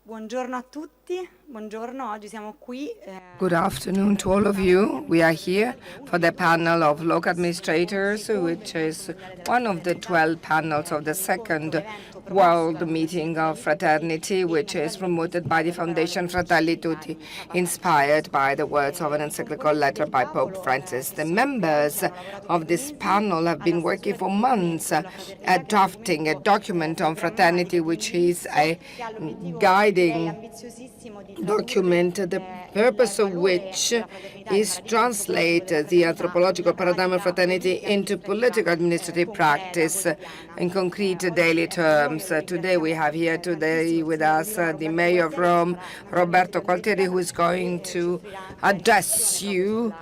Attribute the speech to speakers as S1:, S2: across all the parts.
S1: Buongiorno a tutti, buongiorno, oggi siamo qui.
S2: Good afternoon to all of you. We are here for the panel of local administrators, which is one of the 12 panels of the second World Meeting of Fraternity, which is promoted by the Foundation Fratelli, tutti, inspired by the words of an encyclical letter by Pope Francis. The members of this panel have been working for months at drafting a document on fraternity, which is a guiding document, the purpose of which is translate the anthropological paradigm of fraternity into political administrative practice in concrete daily terms. Today we have here with us the Mayor of Rome, Roberto Gualtieri, who is going to address you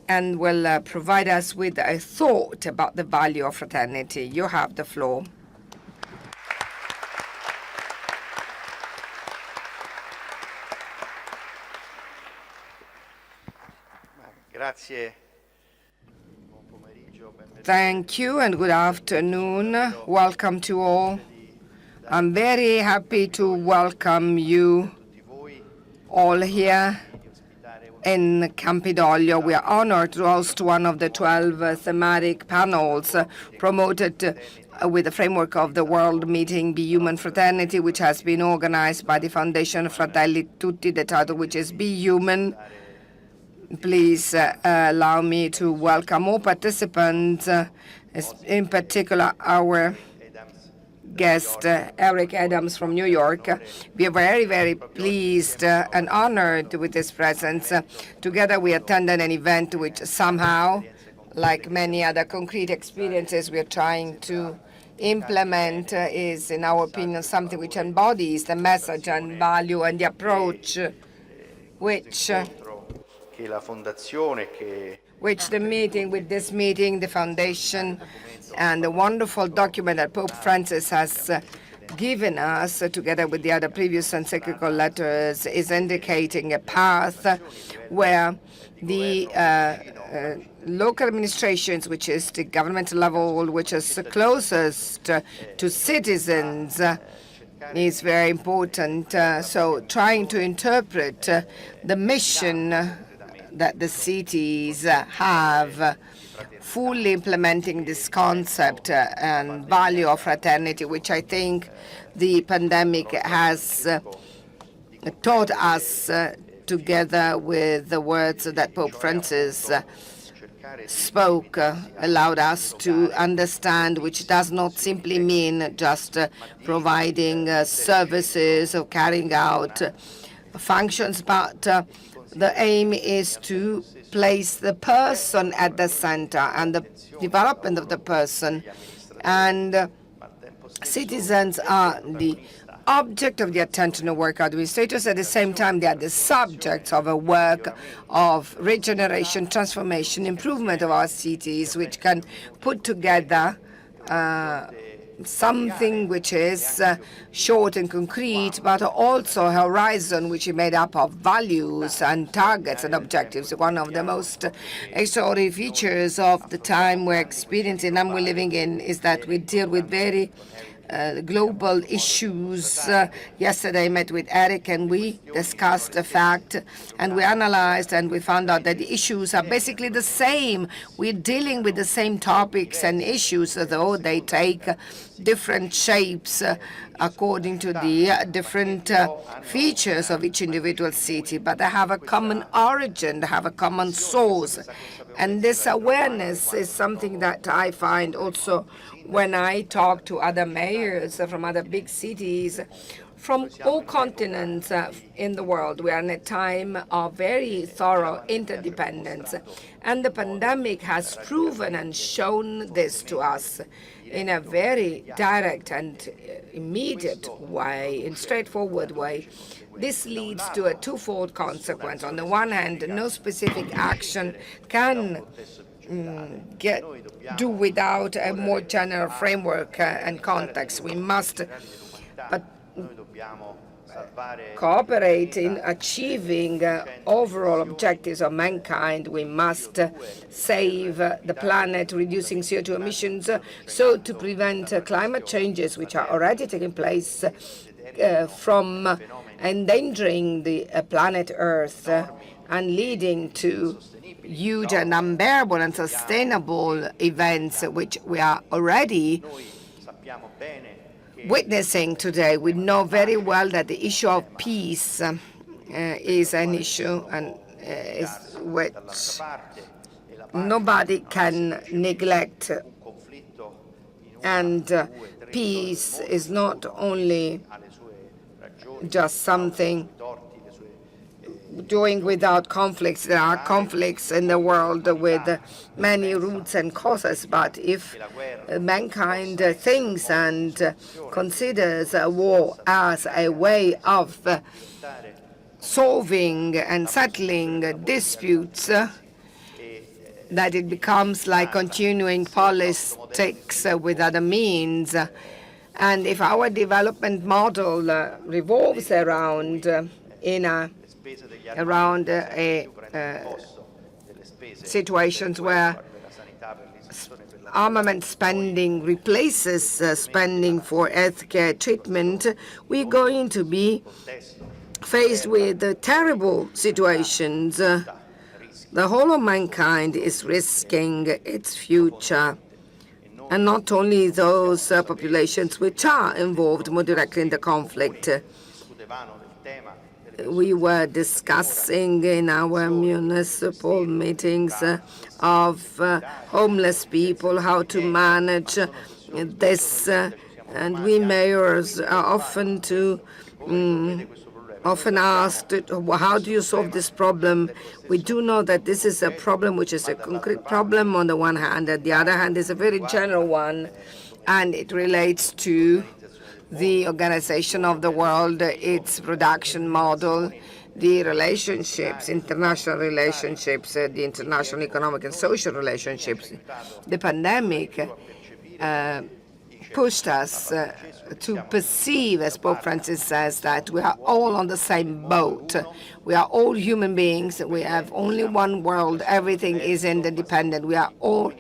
S2: and will provide us with a thought about the value of fraternity. You have the floor. Thank you and good afternoon. Welcome to all. I'm very happy to welcome you all here in Campidoglio. We are honored to host one of the 12 thematic panels promoted with the framework of the World Meeting Be Human Fraternity, which has been organized by the Foundation Fratelli Tutti, the title which is Be Human. Please allow me to welcome all participants, in particular our guest, Eric Adams from New York. We are very, very pleased and honored with his presence. Together we attended an event which somehow, like many other concrete experiences we are trying to implement, is, in our opinion, something which embodies the message and value and the approach which the meeting, the foundation, and the wonderful document that Pope Francis has given us, together with the other previous encyclical letters, is indicating a path where the local administrations, which is the government level, which is closest to citizens, is very important. So trying to interpret the mission that the cities have, fully implementing this concept and value of fraternity, which I think the pandemic has taught us, together with the words that Pope Francis spoke, allowed us to understand, which does not simply mean just providing services or carrying out functions, but the aim is to place the person at the center and the development of the person. And citizens are the object of the attention of work administrators. At the same time, they are the subjects of a work of regeneration, transformation, improvement of our cities, which can put together something which is short and concrete, but also a horizon which is made up of values and targets and objectives. One of the most extraordinary features of the time we're experiencing and we're living in is that we deal with very global issues. Yesterday I met with Eric and we discussed the fact and we analyzed and we found out that the issues are basically the same. We're dealing with the same topics and issues, though they take different shapes according to the different features of each individual city, but they have a common origin, they have a common source. And this awareness is something that I find also when I talk to other mayors from other big cities from all continents in the world. We are in a time of very thorough interdependence, and the pandemic has proven and shown this to us in a very direct and immediate way, in straightforward way. This leads to a twofold consequence. On the one hand, no specific action can do without a more general framework and context. We must, but cooperate in achieving overall objectives of mankind, we must save the planet, reducing CO2 emissions, so to prevent climate changes which are already taking place from endangering the planet Earth and leading to huge and unbearable and sustainable events which we are already witnessing today. We know very well that the issue of peace is an issue and is which nobody can neglect. And peace is not only just something doing without conflicts. There are conflicts in the world with many roots and causes, but if mankind thinks and considers war as a way of solving and settling disputes, that it becomes like continuing politics with other means. And if our development model revolves around situations where armament spending replaces spending for healthcare treatment, we're going to be faced with terrible situations. The whole of mankind is risking its future, and not only those populations which are involved more directly in the conflict. We were discussing in our municipal meetings of homeless people, how to manage this, and we mayors are often asked, how do you solve this problem? We do know that this is a problem which is a concrete problem on the one hand, and the other hand is a very general one, and it relates to the organization of the world, its production model, the relationships, international relationships, the international economic and social relationships. The pandemic pushed us to perceive, as Pope Francis says, that we are all on the same boat. We are all human beings. We have only one world. Everything is interdependent. We are all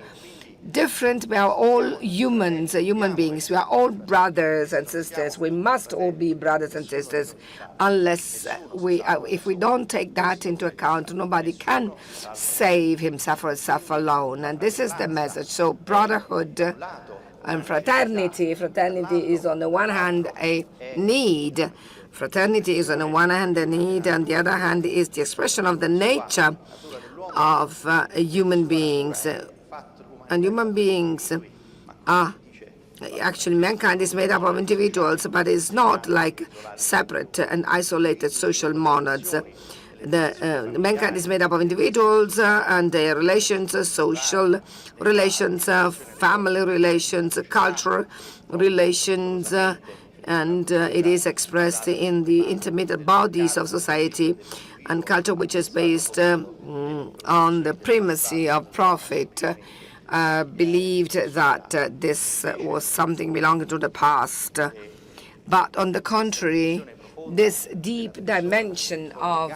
S2: different. We are all humans, human beings. We are all brothers and sisters. We must all be brothers and sisters, unless if we don't take that into account, nobody can save himself or herself alone. And this is the message. So brotherhood and fraternity. Fraternity is on the one hand a need. Fraternity is on the one hand a need, and the other hand is the expression of the nature of human beings. And human beings are actually, mankind is made up of individuals, but it's not like separate and isolated social monads. Mankind is made up of individuals and their relations, social relations, family relations, cultural relations, and it is expressed in the intermittent bodies of society and culture, which is based on the primacy of profit. Believed that this was something belonging to the past. But on the contrary, this deep dimension of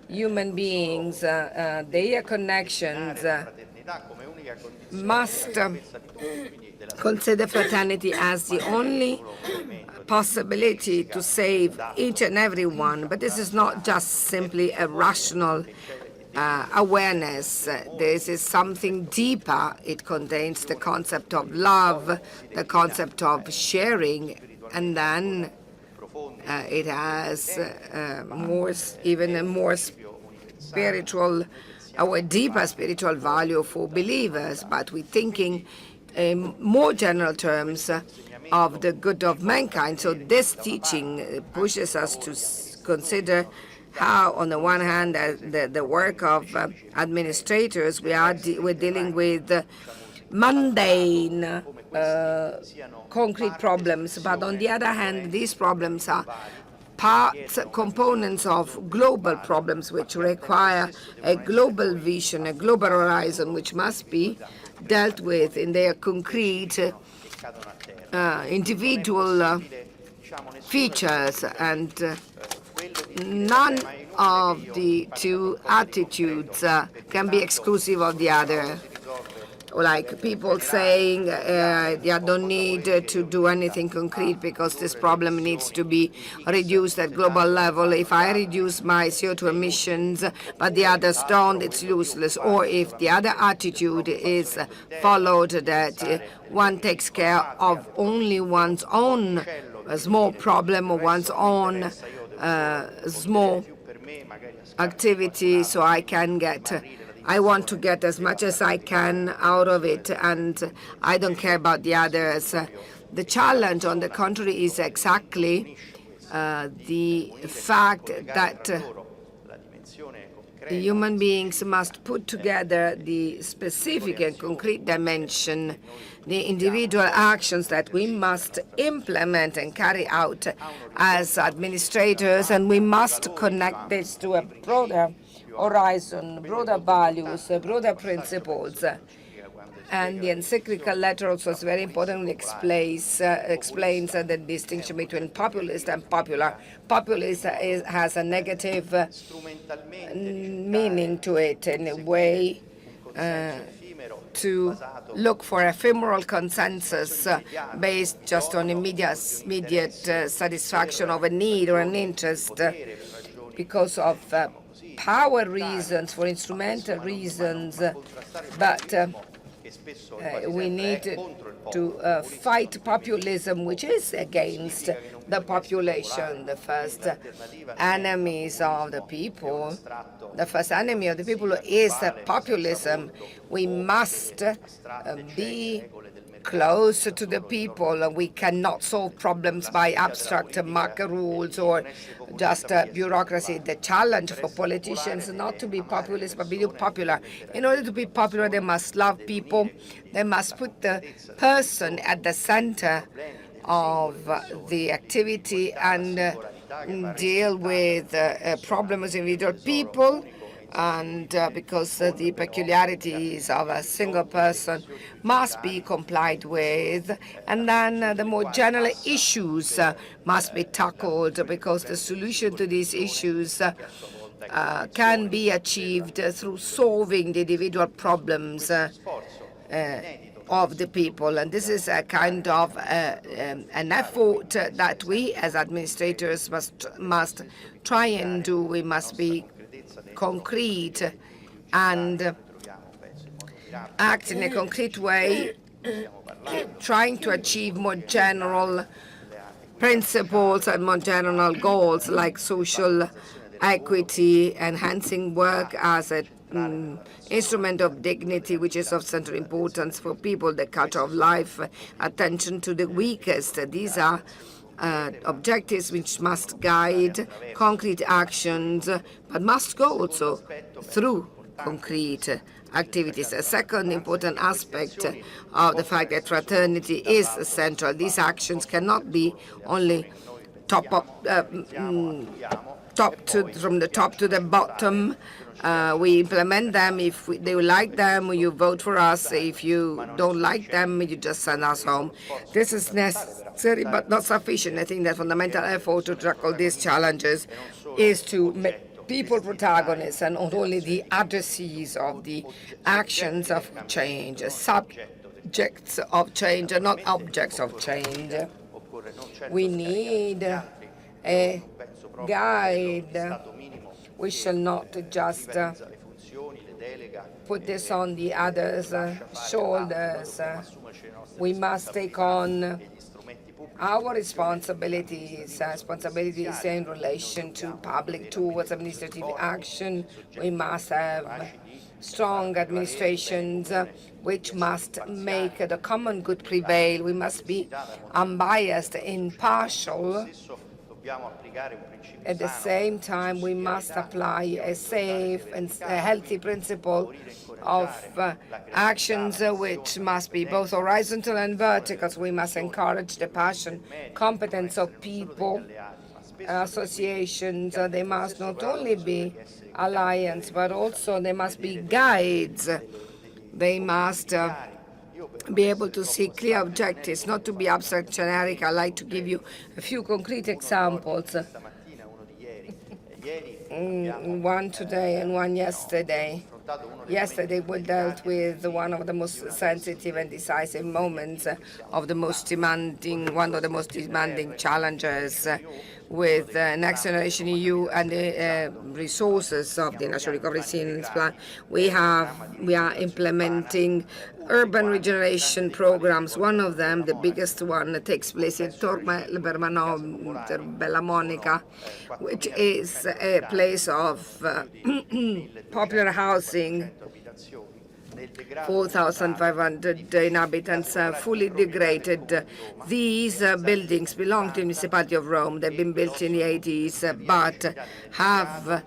S2: human beings, their connections, must consider fraternity as the only possibility to save each and every one. But this is not just simply a rational awareness. This is something deeper. It contains the concept of love, the concept of sharing, and then it has even a more spiritual, or deeper spiritual value for believers. But we're thinking in more general terms of the good of mankind. So this teaching pushes us to consider how, on the one hand, the work of administrators, we're dealing with mundane, concrete problems, but on the other hand, these problems are components of global problems which require a global vision, a global horizon, which must be dealt with in their concrete, individual features, and none of the two attitudes can be exclusive of the other. Like people saying they don't need to do anything concrete because this problem needs to be reduced at global level. If I reduce my CO2 emissions but the others don't, it's useless. Or if the other attitude is followed, that one takes care of only one's own small problem or one's own small activity, so I want to get as much as I can out of it, and I don't care about the others. The challenge, on the contrary, is exactly the fact that human beings must put together the specific and concrete dimension, the individual actions that we must implement and carry out as administrators, and we must connect this to a broader horizon, broader values, broader principles. And the encyclical letter also is very important. It explains the distinction between populist and popular. Populist has a negative meaning to it, in a way to look for ephemeral consensus based just on immediate satisfaction of a need or an interest because of power reasons, for instrumental reasons, but we need to fight populism, which is against the population. The first enemies of the people, the first enemy of the people is populism. We must be close to the people. We cannot solve problems by abstract market rules or just bureaucracy. The challenge for politicians is not to be populist, but be popular. In order to be popular, they must love people. They must put the person at the center of the activity and deal with problems of individual people. And because the peculiarities of a single person must be complied with, and then the more general issues must be tackled, because the solution to these issues can be achieved through solving the individual problems of the people. And this is a kind of an effort that we as administrators must try and do. We must be concrete and act in a concrete way, trying to achieve more general principles and more general goals like social equity, enhancing work as an instrument of dignity, which is of central importance for people, the culture of life, attention to the weakest. These are objectives which must guide concrete actions, but must go also through concrete activities. A second important aspect of the fact that fraternity is central. These actions cannot be only from the top to the bottom. We implement them. If they like them, you vote for us. If you don't like them, you just send us home. This is necessary but not sufficient. I think that fundamental effort to tackle these challenges is to make people protagonists and not only the addressees of the actions of change, subjects of change and not objects of change. We need a guide. We shall not just put this on the others' shoulders. We must take on our responsibilities in relation to public tools, administrative action. We must have strong administrations which must make the common good prevail. We must be unbiased, impartial. At the same time, we must apply a safe and a healthy principle of actions which must be both horizontal and vertical. So we must encourage the passion, competence of people, associations. They must not only be alliance, but also they must be guides. They must be able to see clear objectives, not to be abstract generic. I'd like to give you a few concrete examples. One today and one yesterday. Yesterday we dealt with one of the most sensitive and decisive moments of the most demanding, one of the most demanding challenges with Next Generation EU and the resources of the National Recovery Resilience Plan. We are implementing urban regeneration programs. One of them, the biggest one, takes place in Torre Bermano, Bella Monica, which is a place of popular housing. 4,500 inhabitants, fully degraded. These buildings belong to the municipality of Rome. They've been built in the 80s, but have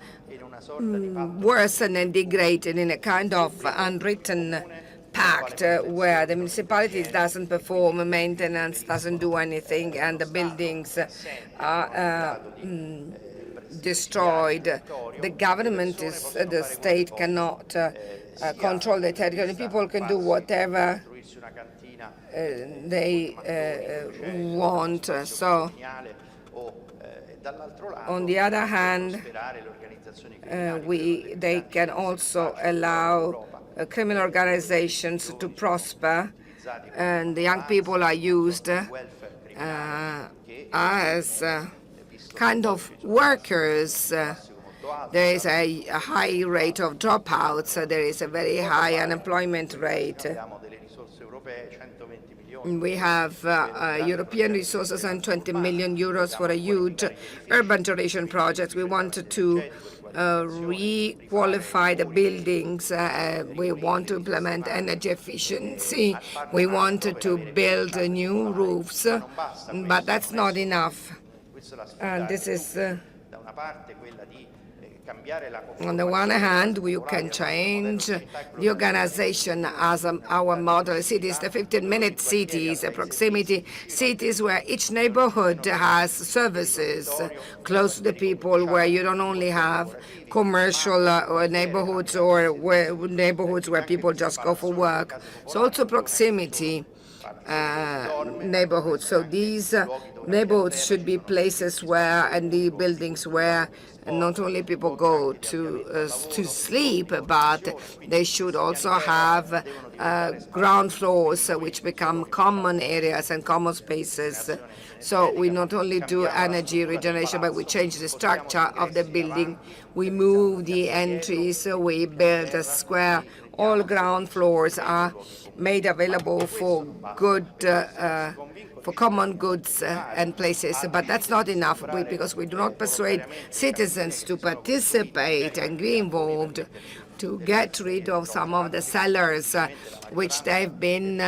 S2: worsened and degraded in a kind of unwritten pact where the municipality doesn't perform maintenance, doesn't do anything, and the buildings are destroyed. The government the state cannot control the territory. People can do whatever they want. So, on the other hand, they can also allow criminal organizations to prosper, and the young people are used as kind of workers. There is a high rate of dropouts. There is a very high unemployment rate. We have European resources and 20 million euros for a huge urban regeneration project. We wanted to re-qualify the buildings. We want to implement energy efficiency. We wanted to build new roofs, but that's not enough. And this is on the one hand, we can change the organization as our model cities, the 15-minute cities, proximity cities where each neighborhood has services close to the people, where you don't only have commercial neighborhoods or neighborhoods where people just go for work. So also proximity neighborhoods. So these neighborhoods should be places where, and the buildings where, not only people go to sleep, but they should also have ground floors which become common areas and common spaces. So we not only do energy regeneration, but we change the structure of the building. We move the entries, we build a square. All ground floors are made available for good for common goods and places, but that's not enough because we do not persuade citizens to participate and be involved, to get rid of some of the cellars which they've been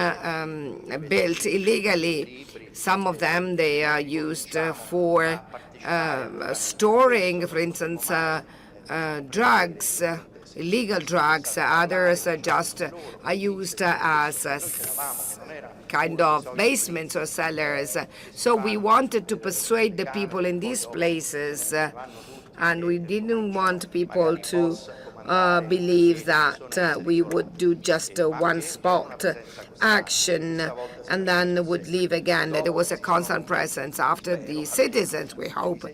S2: built illegally. Some of them, they are used for storing, for instance, drugs, illegal drugs. Others are used as kind of basements or cellars. So we wanted to persuade the people in these places, and we didn't want people to believe that we would do just a one-spot action and then would leave again. There was a constant presence. After the citizens, we hope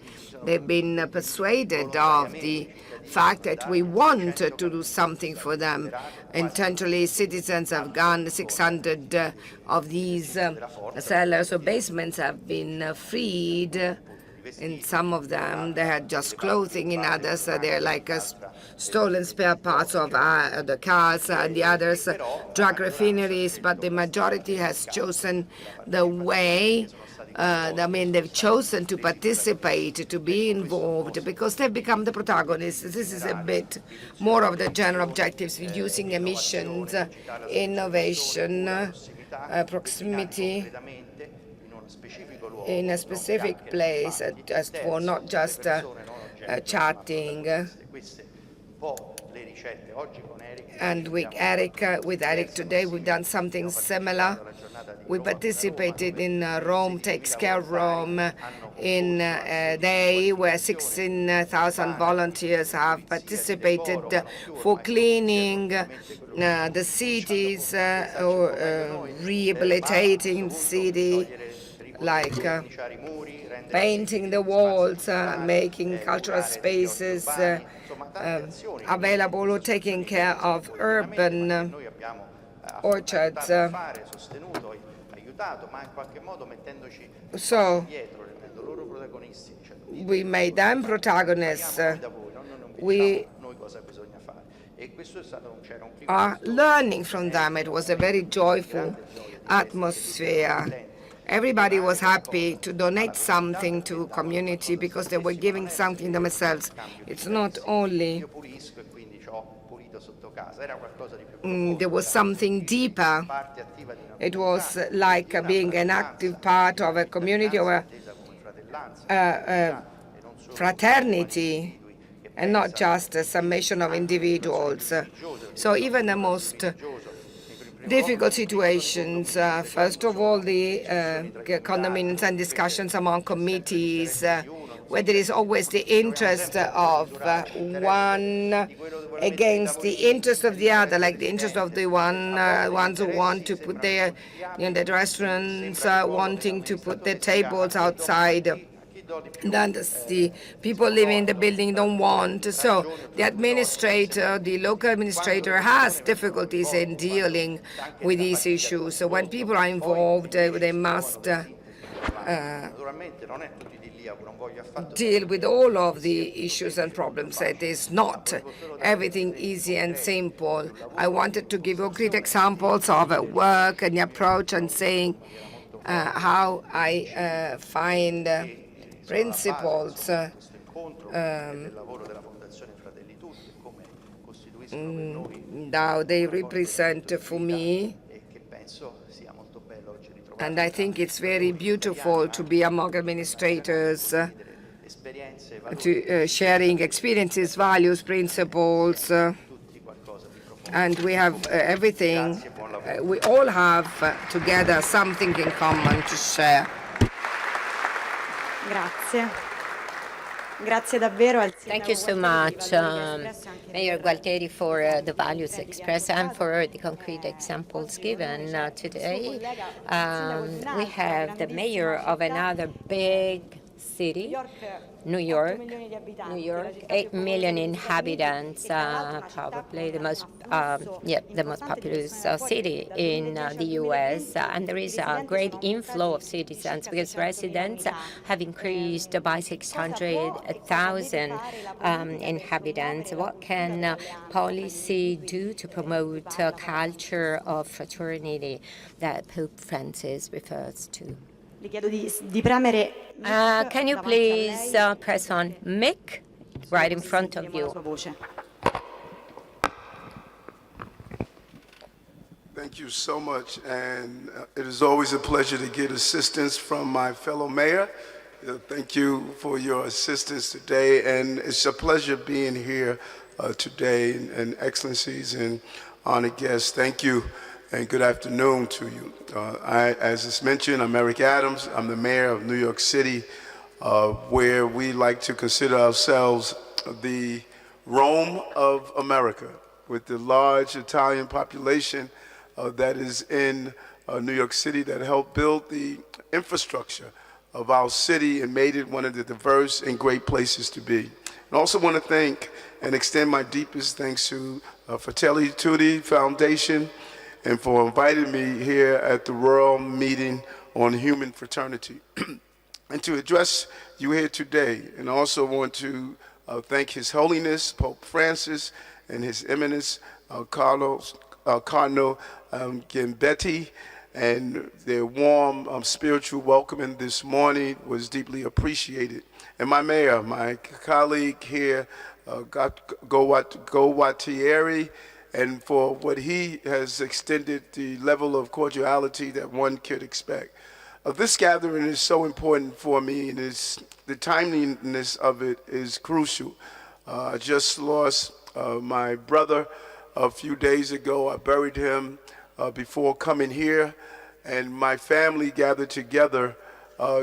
S2: they've been persuaded of the fact that we want to do something for them. Intentionally, citizens have gone. 600 of these cellars or basements have been freed. In some of them, they had just clothing. In others, they're like stolen spare parts of the cars, and the others, drug refineries. But the majority has chosen the way. They've chosen to participate, to be involved, because they've become the protagonists. This is a bit more of the general objectives: reducing emissions, innovation, proximity in a specific place, just for not just chatting. And with Eric today, we've done something similar. We participated in Rome Takes Care of Rome in a day where 16,000 volunteers have participated for cleaning the cities or rehabilitating the city, like painting the walls, making cultural spaces available, or taking care of urban orchards. So we made them protagonists. We are learning from them. It was a very joyful atmosphere. Everybody was happy to donate something to community because they were giving something themselves. It's not only there was something deeper. It was like being an active part of a community or a fraternity, and not just a summation of individuals. So even the most difficult situations, first of all, the condominiums and discussions among committees, where there is always the interest of one against the interest of the other, like the interest of the ones who want to put their, the restaurants wanting to put their tables outside. Then the people living in the building don't want. So the administrator, the local administrator, has difficulties in dealing with these issues. So when people are involved, they must deal with all of the issues and problems. It is not everything easy and simple. I wanted to give you concrete examples of work and the approach, and saying how I find principles now they represent for me, and I think it's very beautiful to be among administrators, to sharing experiences, values, principles, and we have everything. We all have together something in common to share.
S1: Grazie. Grazie davvero al
S3: Thank you so much, Mayor Gualtieri, for the values expressed and for the concrete examples given today. We have the mayor of another big city, New York. 8 million inhabitants, probably the most populous city in the U.S. And there is a great inflow of citizens because residents have increased by 600,000 inhabitants. What can policy do to promote a culture of fraternity that Pope Francis refers to? Can you please press on mic right in front of you?
S4: Thank you so much, and it is always a pleasure to get assistance from my fellow mayor. Thank you for your assistance today, and it's a pleasure being here today, and excellencies and honored guests. Thank you. And good afternoon to you. As is mentioned, I'm Eric Adams. I'm the mayor of New York City, where we like to consider ourselves the Rome of America, with the large Italian population that is in New York City that helped build the infrastructure of our city and made it one of the diverse and great places to be. I also want to thank and extend my deepest thanks to Fratelli, Tutti Foundation, and for inviting me here at the Royal Meeting on Human Fraternity and to address you here today. And I also want to thank His Holiness, Pope Francis, and His Eminence, Cardinal Gambetti, and their warm spiritual welcoming this morning was deeply appreciated. And my mayor, my colleague here, Gualtieri, and for what he has extended the level of cordiality that one could expect. This gathering is so important for me, and the timeliness of it is crucial. I just lost my brother a few days ago. I buried him before coming here, and my family gathered together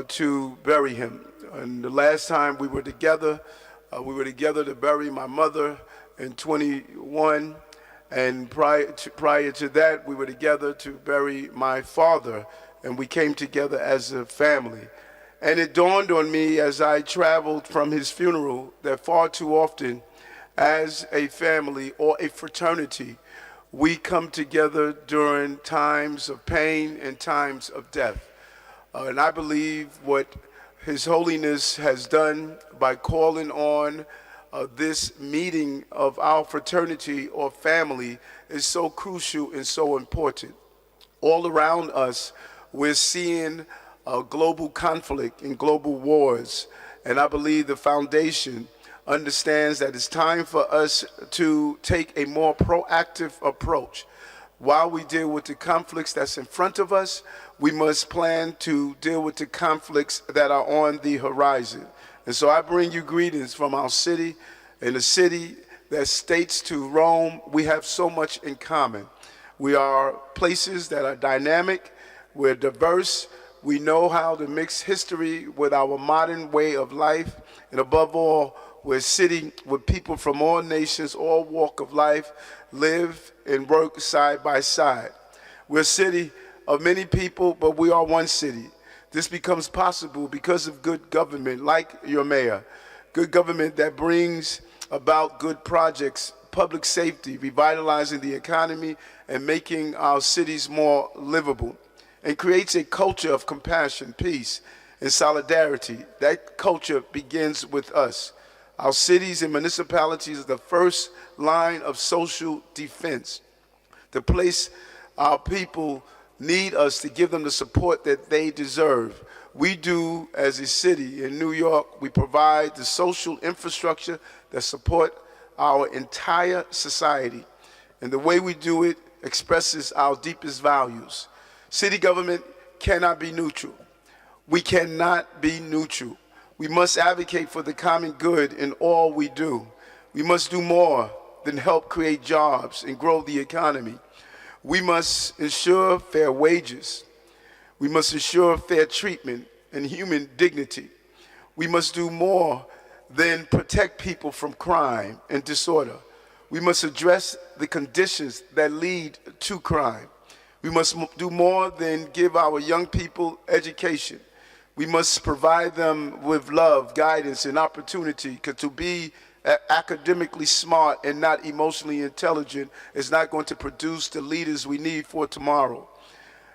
S4: to bury him. And the last time we were together to bury my mother in 21, and prior to that, we were together to bury my father, and we came together as a family. And it dawned on me as I traveled from his funeral that far too often, as a family or a fraternity, we come together during times of pain and times of death. And I believe what His Holiness has done by calling on this meeting of our fraternity or family is so crucial and so important. All around us, we're seeing global conflict and global wars, and I believe the foundation understands that it's time for us to take a more proactive approach. While we deal with the conflicts that's in front of us, we must plan to deal with the conflicts that are on the horizon. And so I bring you greetings from our city, and a city that states to Rome, we have so much in common. We are places that are dynamic, we're diverse, we know how to mix history with our modern way of life, and above all, we're a city where people from all nations, all walk of life, live and work side by side. We're a city of many people, but we are one city. This becomes possible because of good government, like your mayor. Good government that brings about good projects, public safety, revitalizing the economy, and making our cities more livable, and creates a culture of compassion, peace, and solidarity. That culture begins with us. Our cities and municipalities are the first line of social defense. The place our people need us to give them the support that they deserve. We do, as a city in New York, we provide the social infrastructure that support our entire society. And the way we do it expresses our deepest values. City government cannot be neutral. We cannot be neutral. We must advocate for the common good in all we do. We must do more than help create jobs and grow the economy. We must ensure fair wages. We must ensure fair treatment and human dignity. We must do more than protect people from crime and disorder. We must address the conditions that lead to crime. We must do more than give our young people education. We must provide them with love, guidance, and opportunity, because to be academically smart and not emotionally intelligent is not going to produce the leaders we need for tomorrow.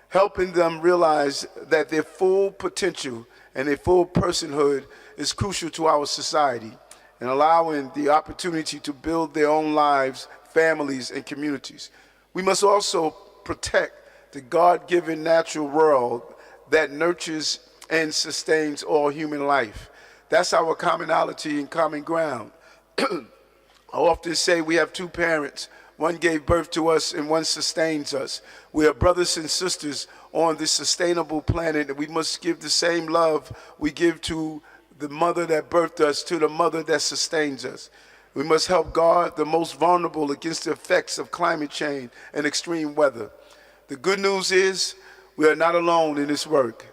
S4: Helping them realize that their full potential and their full personhood is crucial to our society, and allowing the opportunity to build their own lives, families, and communities. We must also protect the God-given natural world that nurtures and sustains all human life. That's our commonality and common ground. I often say we have two parents. One gave birth to us and one sustains us. We are brothers and sisters on this sustainable planet, and we must give the same love we give to the mother that birthed us to the mother that sustains us. We must help guard the most vulnerable against the effects of climate change and extreme weather. The good news is we are not alone in this work.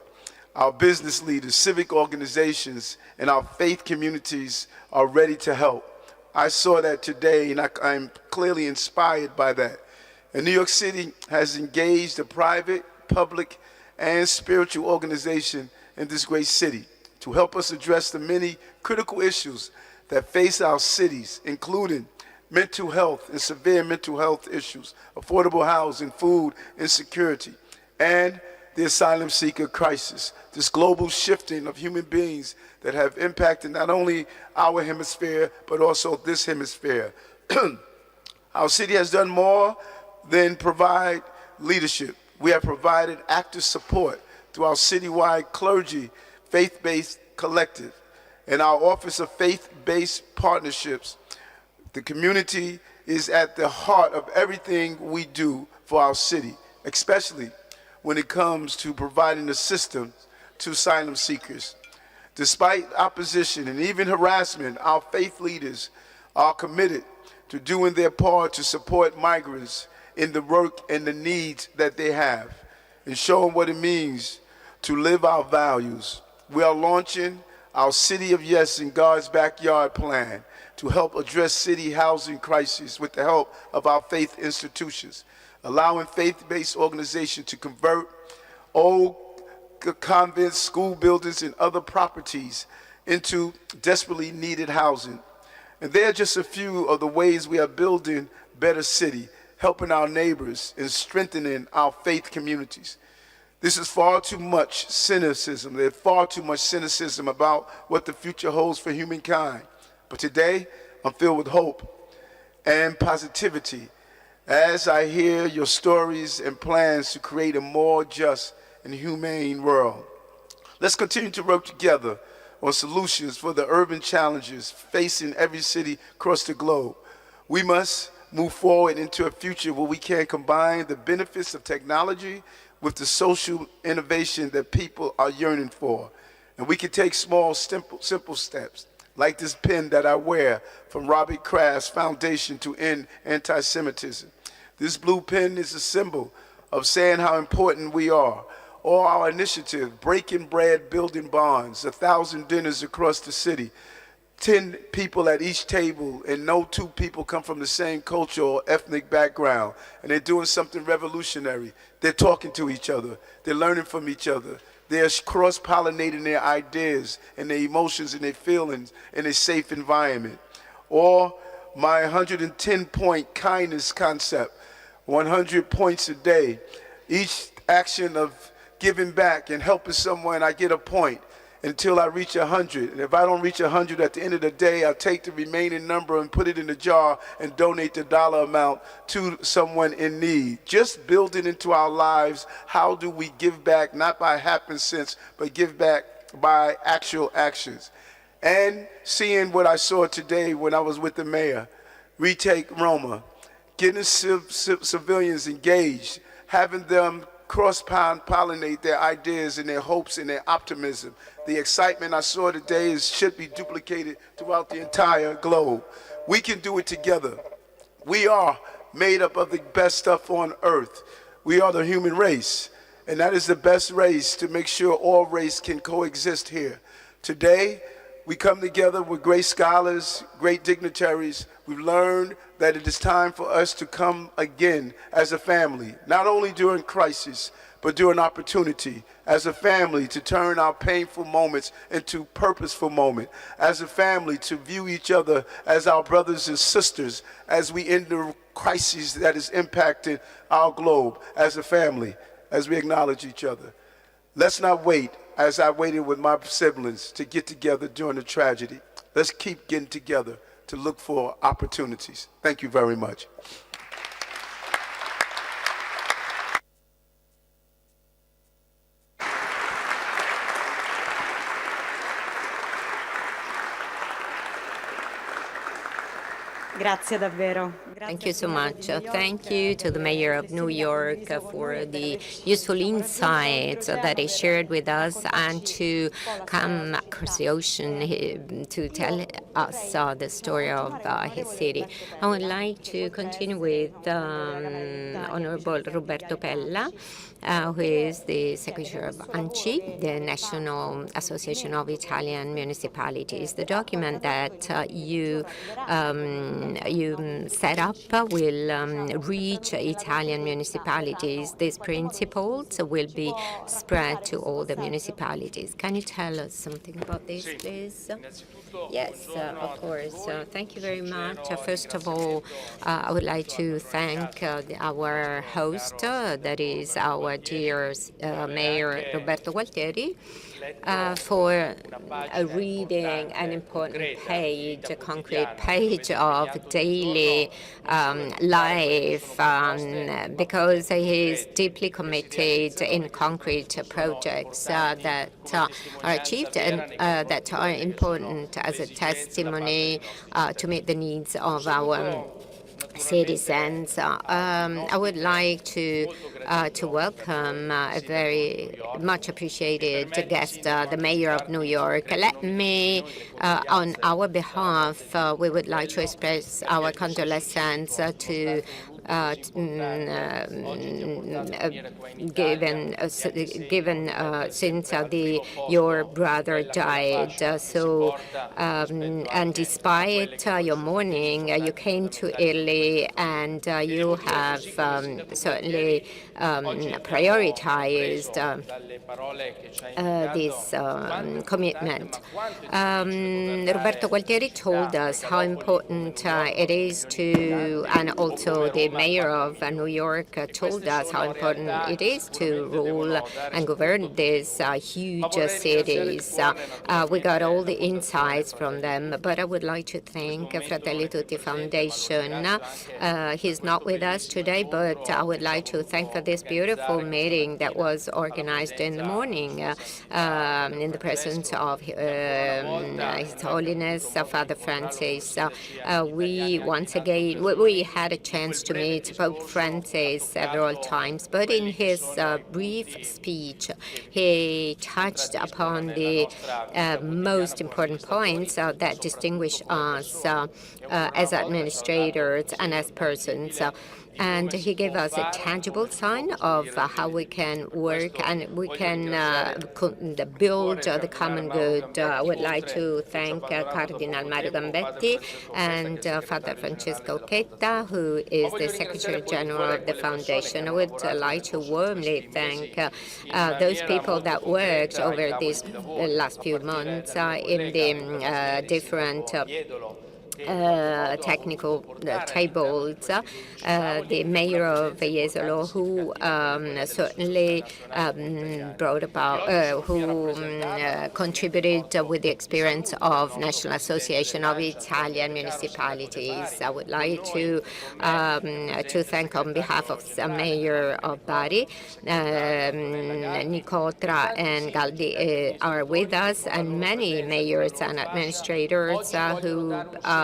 S4: Our business leaders, civic organizations, and our faith communities are ready to help. I saw that today, and I'm clearly inspired by that. And New York City has engaged a private, public, and spiritual organization in this great city to help us address the many critical issues that face our cities, including mental health and severe mental health issues, affordable housing, food insecurity, and the asylum seeker crisis, this global shifting of human beings that have impacted not only our hemisphere, but also this hemisphere. Our city has done more than provide leadership. We have provided active support through our citywide clergy, faith-based collective, and our Office of Faith-Based Partnerships. The community is at the heart of everything we do for our city, especially when it comes to providing assistance to asylum seekers. Despite opposition and even harassment, our faith leaders are committed to doing their part to support migrants in the work and the needs that they have. and show them what it means to live our values. We are launching our City of Yes in God's Backyard plan to help address city housing crisis with the help of our faith institutions, allowing faith-based organizations to convert old convents, school buildings, and other properties into desperately needed housing. And they're just a few of the ways we are building better city, helping our neighbors and strengthening our faith communities. This is far too much cynicism. There's far too much cynicism about what the future holds for humankind. But today, I'm filled with hope and positivity as I hear your stories and plans to create a more just and humane world. Let's continue to work together on solutions for the urban challenges facing every city across the globe. We must move forward into a future where we can combine the benefits of technology with the social innovation that people are yearning for. And we can take small, simple steps, like this pin that I wear from Robert Kraft's Foundation to End Anti-Semitism. This blue pin is a symbol of saying how important we are. Or our initiative, Breaking Bread, Building Bonds, 1,000 dinners across the city, 10 people at each table, and no two people come from the same culture or ethnic background, and they're doing something revolutionary. They're talking to each other. They're learning from each other. They're cross-pollinating their ideas and their emotions and their feelings in a safe environment. Or my 110-point kindness concept, 100 points a day. Each action of giving back and helping someone, I get a point until I reach 100. And if I don't reach 100 at the end of the day, I'll take the remaining number and put it in a jar and donate the dollar amount to someone in need. Just building into our lives, how do we give back, not by happenstance, but give back by actual actions. And seeing what I saw today when I was with the mayor, Retake Roma, getting civilians engaged, having them cross-pollinate their ideas and their hopes and their optimism. The excitement I saw today should be duplicated throughout the entire globe. We can do it together. We are made up of the best stuff on earth. We are the human race, and that is the best race to make sure all race can coexist here. Today, we come together with great scholars, great dignitaries. We've learned that it is time for us to come again as a family, not only during crisis, but during opportunity, as a family to turn our painful moments into purposeful moments, as a family to view each other as our brothers and sisters as we end the crisis that is impacting our globe, as a family, as we acknowledge each other. Let's not wait, as I waited with my siblings, to get together during the tragedy. Let's keep getting together to look for opportunities. Thank you very much.
S1: Grazie davvero.
S3: Thank you so much. Thank you to the Mayor of New York for the useful insights that he shared with us and to come across the ocean to tell us the story of his city. I would like to continue with Honorable Roberto Pella, who is the Secretary of ANCI, the National Association of Italian Municipalities. The document that you set up will reach Italian municipalities. These principles will be spread to all the municipalities. Can you tell us something about this, please? Yes, of course. Thank you very much. First of all, I would like to thank our host, that is our dear Mayor Roberto Gualtieri, for reading an important page, a concrete page of daily life, because he is deeply committed in concrete projects that are achieved and that are important as a testimony to meet the needs of our citizens. I would like to welcome a very much appreciated guest, the Mayor of New York. Let me, on our behalf, we would like to express our condolences to given since your brother died. And despite your mourning, you came to Italy, and you have certainly prioritized this commitment. Roberto Gualtieri told us how important it is to, and also the mayor of New York told us how important it is to rule and govern these huge cities. We got all the insights from them, but I would like to thank Fratelli Tutti Foundation. He's not with us today, but I would like to thank for this beautiful meeting that was organized in the morning in the presence of His Holiness Father Francis. We once again we had a chance to meet Pope Francis several times, but in his brief speech, he touched upon the most important points that distinguish us as administrators and as persons. And he gave us a tangible sign of how we can work and we can build the common good. I would like to thank Cardinal Mario Gambetti and Father Francesco Chetta, who is the Secretary General of the Foundation. I would like to warmly thank those people that worked over these last few months in the different technical tables. The mayor of Jesolo, who certainly brought about, who contributed with the experience of National Association of Italian Municipalities. I would like to thank on behalf of the mayor of Bari, Nicotra and Galdi are with us, and many mayors and administrators who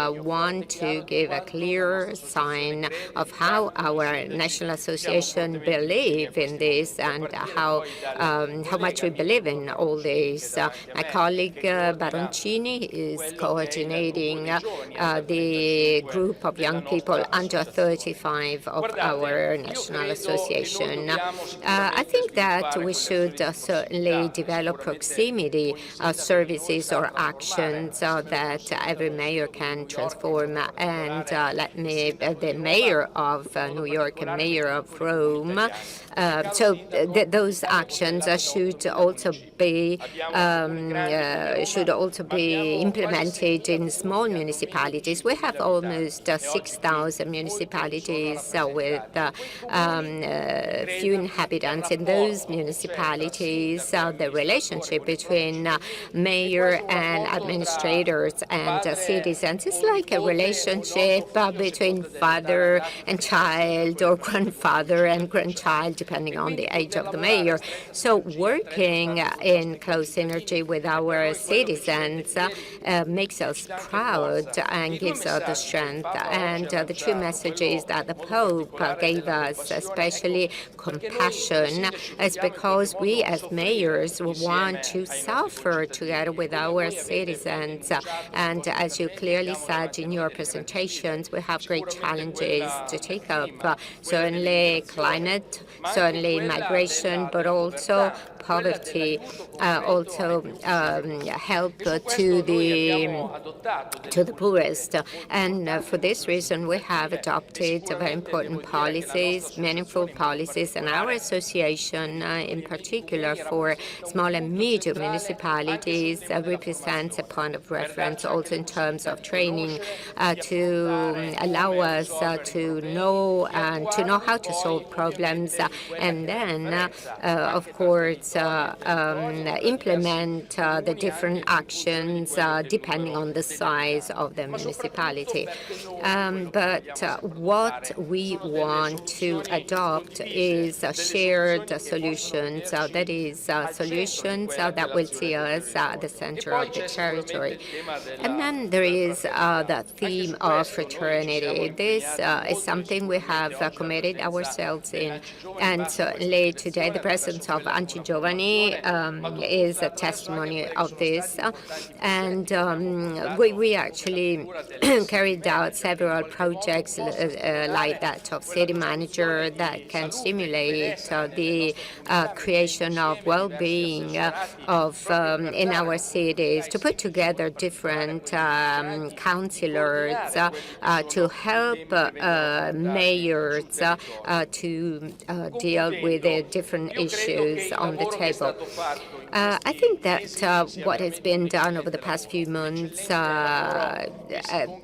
S3: want to give a clear sign of how our National Association believe in this and how much we believe in all this. My colleague Baroncini is coordinating the group of young people under 35 of our National Association. I think that we should certainly develop proximity services or actions that every mayor can transform. And let me, the mayor of New York and mayor of Rome, those actions should also be implemented in small municipalities. We have almost 6,000 municipalities with few inhabitants. In those municipalities, the relationship between mayor and administrators and citizens is like a relationship between father and child or grandfather and grandchild, depending on the age of the mayor. So working in close synergy with our citizens makes us proud and gives us the strength. And the true message is that the Pope gave us, especially compassion, is because we as mayors want to suffer together with our citizens. And as you clearly said in your presentations, we have great challenges to take up. Certainly climate, certainly migration, but also poverty, also help to the poorest. And for this reason, we have adopted very important policies, meaningful policies, and our association, in particular for small and medium municipalities, represents a point of reference also in terms of training to allow us to know how to solve problems, and then, of course, implement the different actions depending on the size of the municipality. But what we want to adopt is shared solutions, that is, solutions that will see us at the center of the territory. And then there is the theme of fraternity. This is something we have committed ourselves in, and certainly today the presence of Anci Giovani Giovani is a testimony of this. And we actually carried out several projects like that of city manager that can stimulate the creation of well-being in our cities, to put together different councillors to help mayors to deal with the different issues on the table. I think that what has been done over the past few months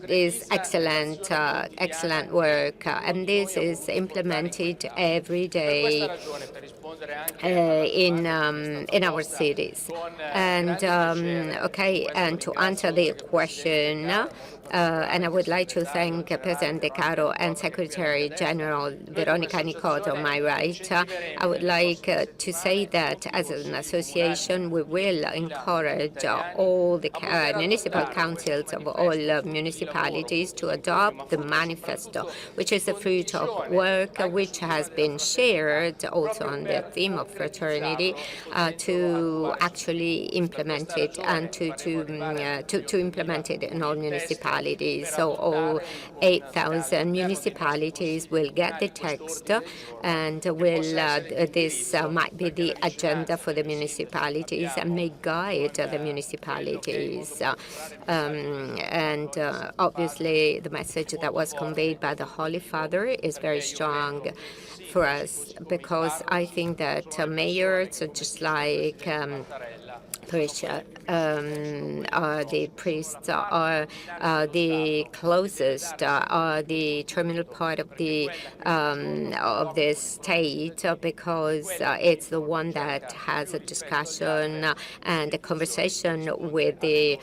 S3: is excellent, excellent work, and this is implemented every day in our cities. And and to answer the question, and I would like to thank President De Caro and Secretary General Veronica Nicotto on my right. I would like to say that as an association, we will encourage all the municipal councils of all municipalities to adopt the manifesto, which is the fruit of work which has been shared also on the theme of fraternity, to actually implement it and to implement it in all municipalities. So all 8,000 municipalities will get the text, and this might be the agenda for the municipalities and may guide the municipalities. Obviously, the message that was conveyed by the Holy Father is very strong for us, because I think that mayors, just like the priests are the closest, are the terminal part of the state, because it's the one that has a discussion and a conversation with the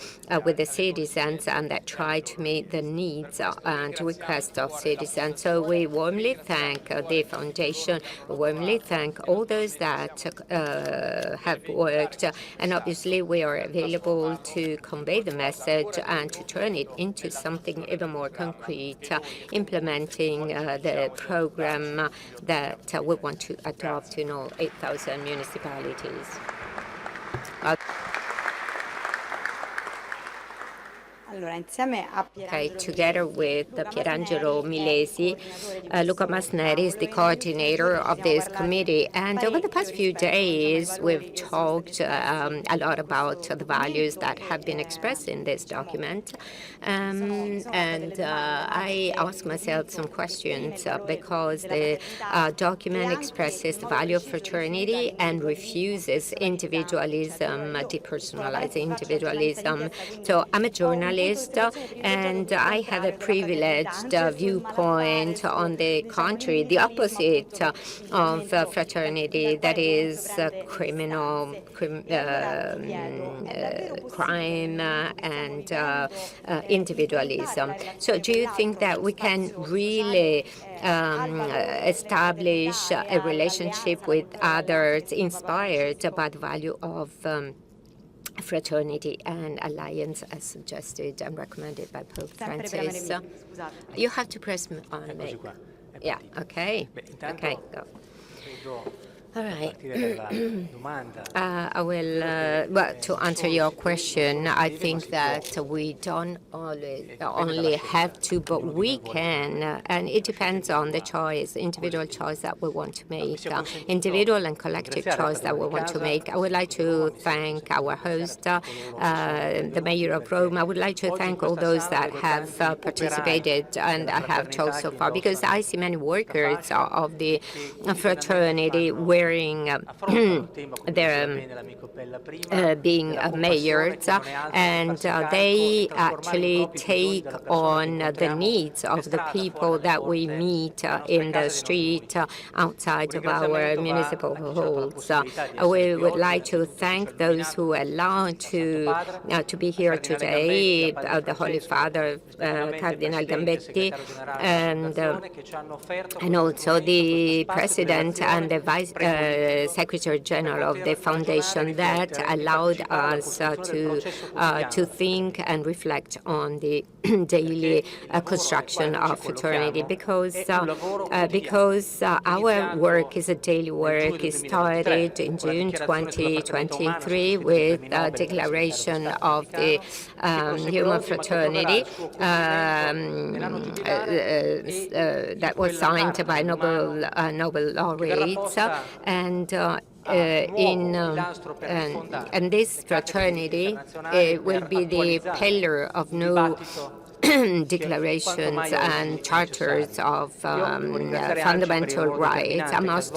S3: citizens, and that try to meet the needs and requests of citizens. So we warmly thank the foundation, we warmly thank all those that have worked, and obviously we are available to convey the message and to turn it into something even more concrete, implementing the program that we want to adopt in all 8,000 municipalities. Together with Pierangelo Milesi, Luca Masneri is the coordinator of this committee. And over the past few days, we've talked a lot about the values that have been expressed in this document. I asked myself some questions because the document expresses the value of fraternity and refuses individualism, depersonalizing individualism. So I'm a journalist, and I have a privileged viewpoint on the contrary, the opposite of fraternity, that is criminal, crime, and individualism. So do you think that we can really establish a relationship with others inspired by the value of fraternity and alliance, as suggested and recommended by Pope Francis? You have to press on me. Yeah, okay. Okay, go. All right. I will, well, to answer your question, I think that we don't only have to, but we can, and it depends on the choice, individual choice that we want to make, individual and collective choice that we want to make. I would like to thank our host, the Mayor of Rome. I would like to thank all those that have participated and have told so far, because I see many workers of the fraternity wearing their being mayors, and they actually take on the needs of the people that we meet in the street outside of our municipal halls. We would like to thank those who allowed to be here today, the Holy Father, Cardinal Gambetti, and also the President and the Vice Secretary General of the foundation that allowed us to think and reflect on the daily construction of fraternity, because our work is a daily work. It started in June 2023 with the declaration of the Human Fraternity that was signed by Nobel laureates, and this fraternity will be the pillar of new declarations and charters of fundamental rights. I must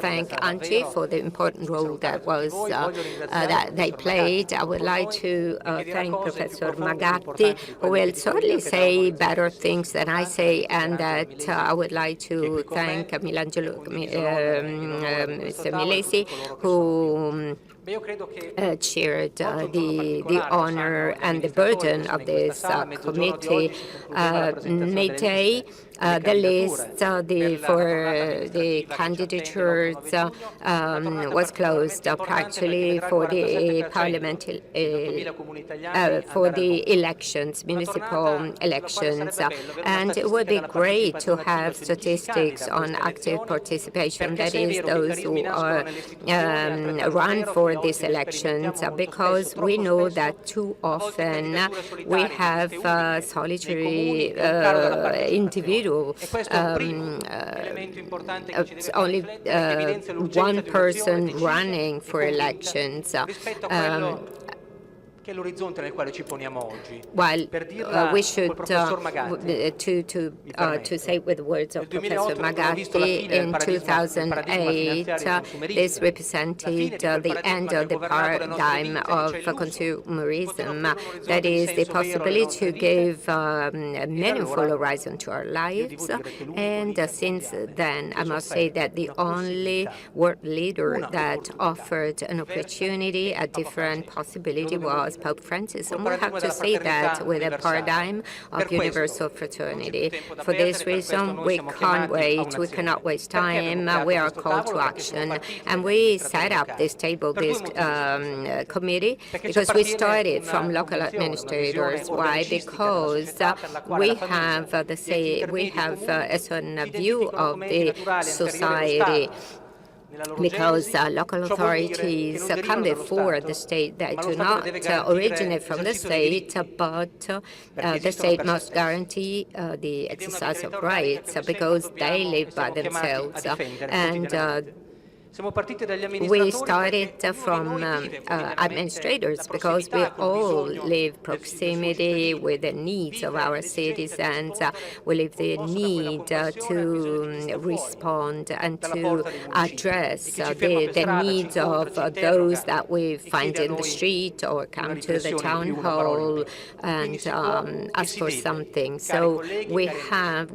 S3: thank Angie for the important role that they played. I would like to thank Professor Magatti, who will certainly say better things than I say, and that I would like to thank Mr. Milesi, who chaired the honor and the burden of this committee. Midday, the list for the candidatures was closed practically for the for the elections, municipal elections, and it would be great to have statistics on active participation, that is, those who are run for these elections, because we know that too often we have solitary individuals. Only one person running for elections. While we should, to say with the words of Professor Magatti, in 2008, this represented the end of the paradigm of consumerism, that is, the possibility to give a meaningful horizon to our lives. And since then, I must say that the only world leader that offered an opportunity, a different possibility, was Pope Francis, and we have to say that with a paradigm of universal fraternity. For this reason, we can't wait, we cannot waste time, we are called to action, and we set up this table, this committee, because we started from local administrators. Why? Because we have a certain view of the society, because local authorities come before the state that do not originate from the state, but the state must guarantee the exercise of rights, because they live by themselves. And we started from administrators, because we all live proximity with the needs of our citizens. We live the need to respond and to address the needs of those that we find in the street or come to the town hall and ask for something. So we can,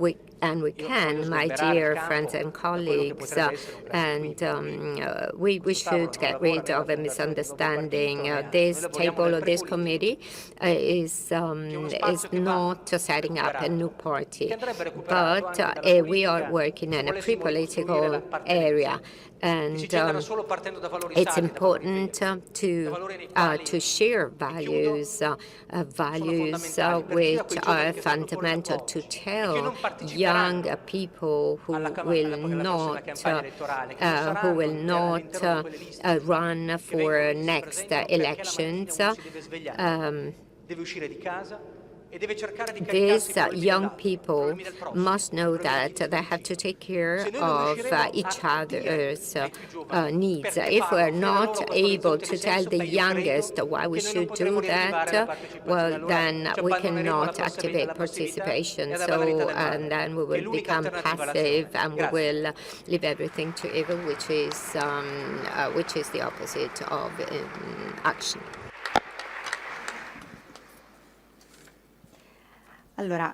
S3: my dear friends and colleagues, and we should get rid of a misunderstanding. This table or this committee is not setting up a new party, but we are working in a pre-political area. And it's important to share values, which are fundamental, to tell young people who will not run for next elections. These young people must know that they have to take care of each other's needs. If we're not able to tell the youngest why we should do that, well, then we cannot activate participation. So, and then we will become passive, and we will leave everything to evil, which is the opposite of action.
S1: Allora,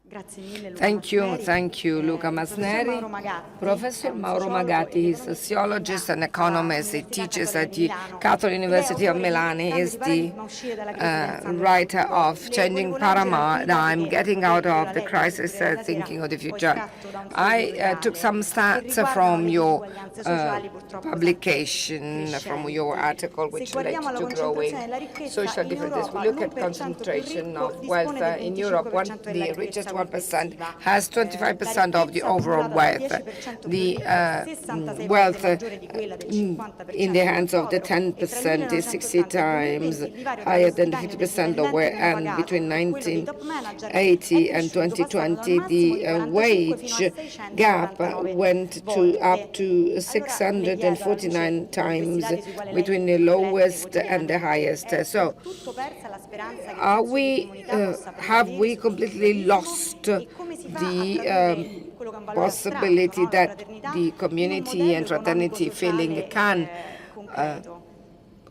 S1: grazie mille Luca
S2: Thank you,
S1: Masneri.
S2: Luca
S1: Professor
S2: Masneri.
S1: Mauro Magatti
S2: Professor
S1: è un
S2: Mauro
S1: sociologo
S2: Magatti
S1: ed
S2: is a sociologist and economist. He
S1: all'Università
S2: teaches
S1: Cattolica
S2: at
S1: di
S2: the
S1: Milano
S2: Catholic
S1: ed è
S2: University of
S1: autore di
S2: Milan. He
S1: Cambio
S2: is
S1: di
S2: the
S1: paradigma, uscire dalla crisi pensando al
S2: writer
S1: futuro.
S2: of Changing
S1: Volevo leggere alcuni dati
S2: Paradigm,
S1: che
S2: Getting
S1: potrei,
S2: Out
S1: io
S2: of
S1: la
S2: the
S1: leggo
S2: Crisis,
S1: sempre la sera,
S2: Thinking of the
S1: ho
S2: Future.
S1: estratto da un foglio
S2: I took some
S1: che
S2: stats
S1: riguardano
S2: from
S1: le
S2: your
S1: disuguaglianze sociali purtroppo
S2: publication,
S1: sempre
S2: from your
S1: crescenti.
S2: article,
S1: Se
S2: which
S1: guardiamo
S2: related
S1: alla
S2: to growing
S1: concentrazione della ricchezza,
S2: social
S1: in
S2: differences. We
S1: Europa
S2: look at
S1: l'1% più
S2: concentration
S1: ricco
S2: of wealth
S1: dispone del
S2: in Europe.
S1: 25% della
S2: The
S1: ricchezza
S2: richest 1%
S1: complessiva.
S2: has
S1: La
S2: 25% of the
S1: ricchezza
S2: overall
S1: accumulata dal
S2: wealth.
S1: 10% più
S2: The
S1: ricco è 66 volte
S2: wealth
S1: maggiore di quella del 50%
S2: in the
S1: più
S2: hands of the
S1: povero e tra il
S2: 10% is 60
S1: 1980 e il
S2: times
S1: 2020 il divario tra
S2: higher
S1: lo
S2: than the
S1: stipendio dei
S2: 50% of
S1: dipendenti
S2: where,
S1: meno
S2: and
S1: pagato
S2: between
S1: e quello dei top manager è
S2: 1980 and
S1: cresciuto passando da un
S2: 2020,
S1: massimo di
S2: the
S1: 45 fino a
S2: wage gap
S1: 649
S2: went to
S1: volte.
S2: up to
S1: Allora le chiedo, alla luce
S2: 649
S1: di questi
S2: times
S1: dati sui quali
S2: between
S1: lei
S2: the
S1: riflette
S2: lowest and the highest.
S1: quotidianamente, è
S2: So,
S1: del tutto persa la speranza che il
S2: are
S1: senso di
S2: we,
S1: comunità possa
S2: have
S1: prevalere
S2: we completely
S1: sull'individualismo
S2: lost
S1: e come si fa a
S2: the
S1: tradurre quello che è un valore astratto,
S2: possibility
S1: no? La
S2: that
S1: fraternità,
S2: the
S1: in un
S2: community
S1: modello
S2: and fraternity feeling
S1: economico-sociale
S2: can
S1: concreto?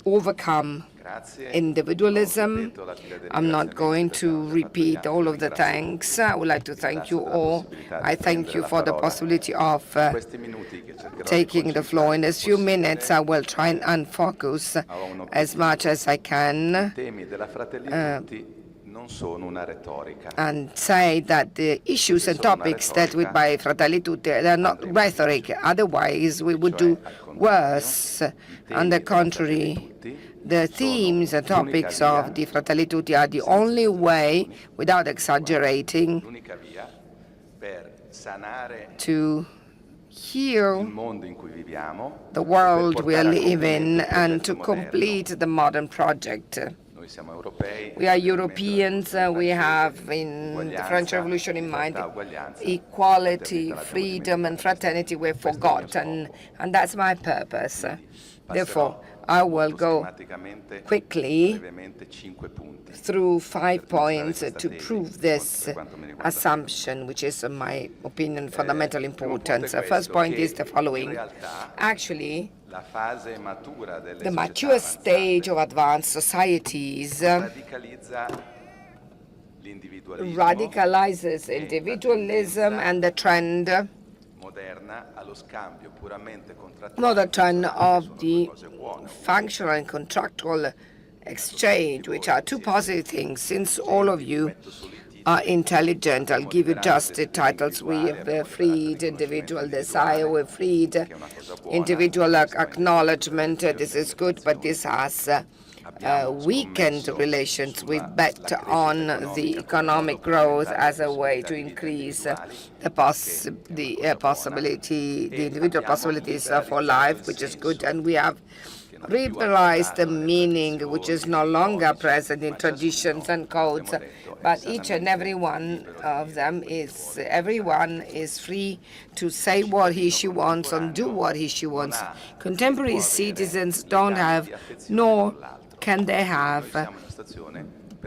S2: overcome individualism? I'm not going to repeat all of the thanks. I would like to thank you all. I thank you for the possibility of taking the floor. In a few minutes, I will try and unfocus as much as I can and say that the issues and topics dealt with by Fratelli Tutti are not rhetoric. Otherwise, we would do worse. On the contrary, the themes and topics of the Fratelli Tutti are the only way, without exaggerating, to heal the world we are living and to complete the modern project. We are Europeans, we have in the French Revolution in mind equality, freedom, and fraternity were forgotten, and that's my purpose. Therefore, I will go quickly through 5 points to prove this assumption, which is, in my opinion, fundamental importance. The first point is the following. Actually, the mature stage of advanced societies radicalizes individualism and the trend of the functional and contractual exchange, which are two positive things. Since all of you are intelligent, I'll give you just the titles. We have freed individual desire, we've freed individual acknowledgement. This is good, but this has weakened relations. We bet on the economic growth as a way to increase the possibility, the individual possibilities for life, which is good, and we have liberalized the meaning, which is no longer present in traditions and codes, but each and every one of them is, everyone is free to say what she wants and do what she wants. Contemporary citizens don't have, nor can they have,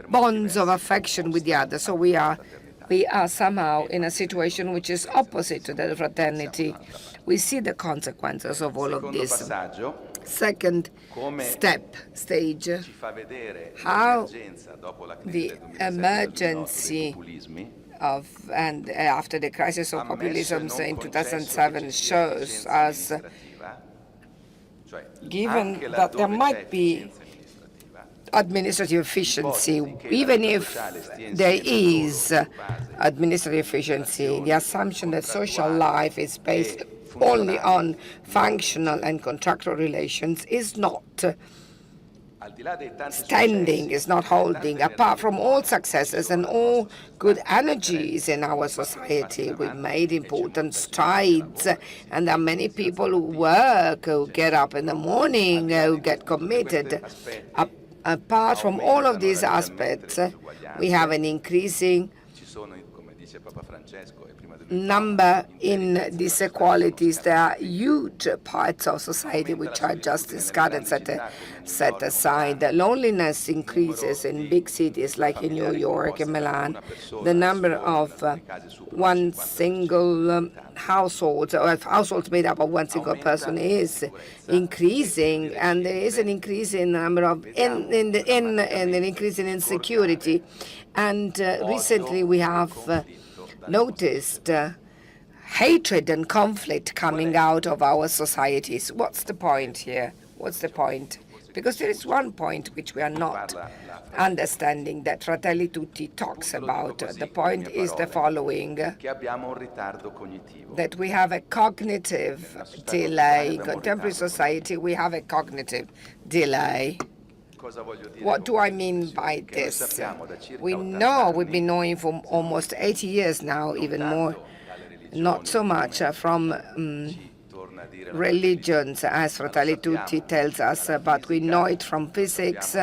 S2: bonds of affection with the other. So we are somehow in a situation which is opposite to the fraternity. We see the consequences of all of this. Second stage, how the emergency of, and after the crisis of populism in 2007 shows us, given that there might be administrative efficiency, even if there is administrative efficiency, the assumption that social life is based only on functional and contractual relations is not standing, is not holding. Apart from all successes and all good energies in our society, we've made important strides, and there are many people who work, who get up in the morning, who get committed. Apart from all of these aspects, we have an increasing number in disequalities. There are huge parts of society which are just discarded, such set aside. Loneliness increases in big cities like in New York and Milan. The number of one single households, or households made up of one single person, is increasing, and there is an increase in the number of and an increase in insecurity. And recently we have noticed hatred and conflict coming out of our societies. What's the point here? What's the point? Because there is one point which we are not understanding that Fratelli Tutti talks about. The point is the following, that we have a cognitive delay. In contemporary society, we have a cognitive delay. What do I mean by this? We know, we've been knowing for almost 80 years now, even more, not so much from religions, as Fratelli Tutti tells us, but we know it from physics,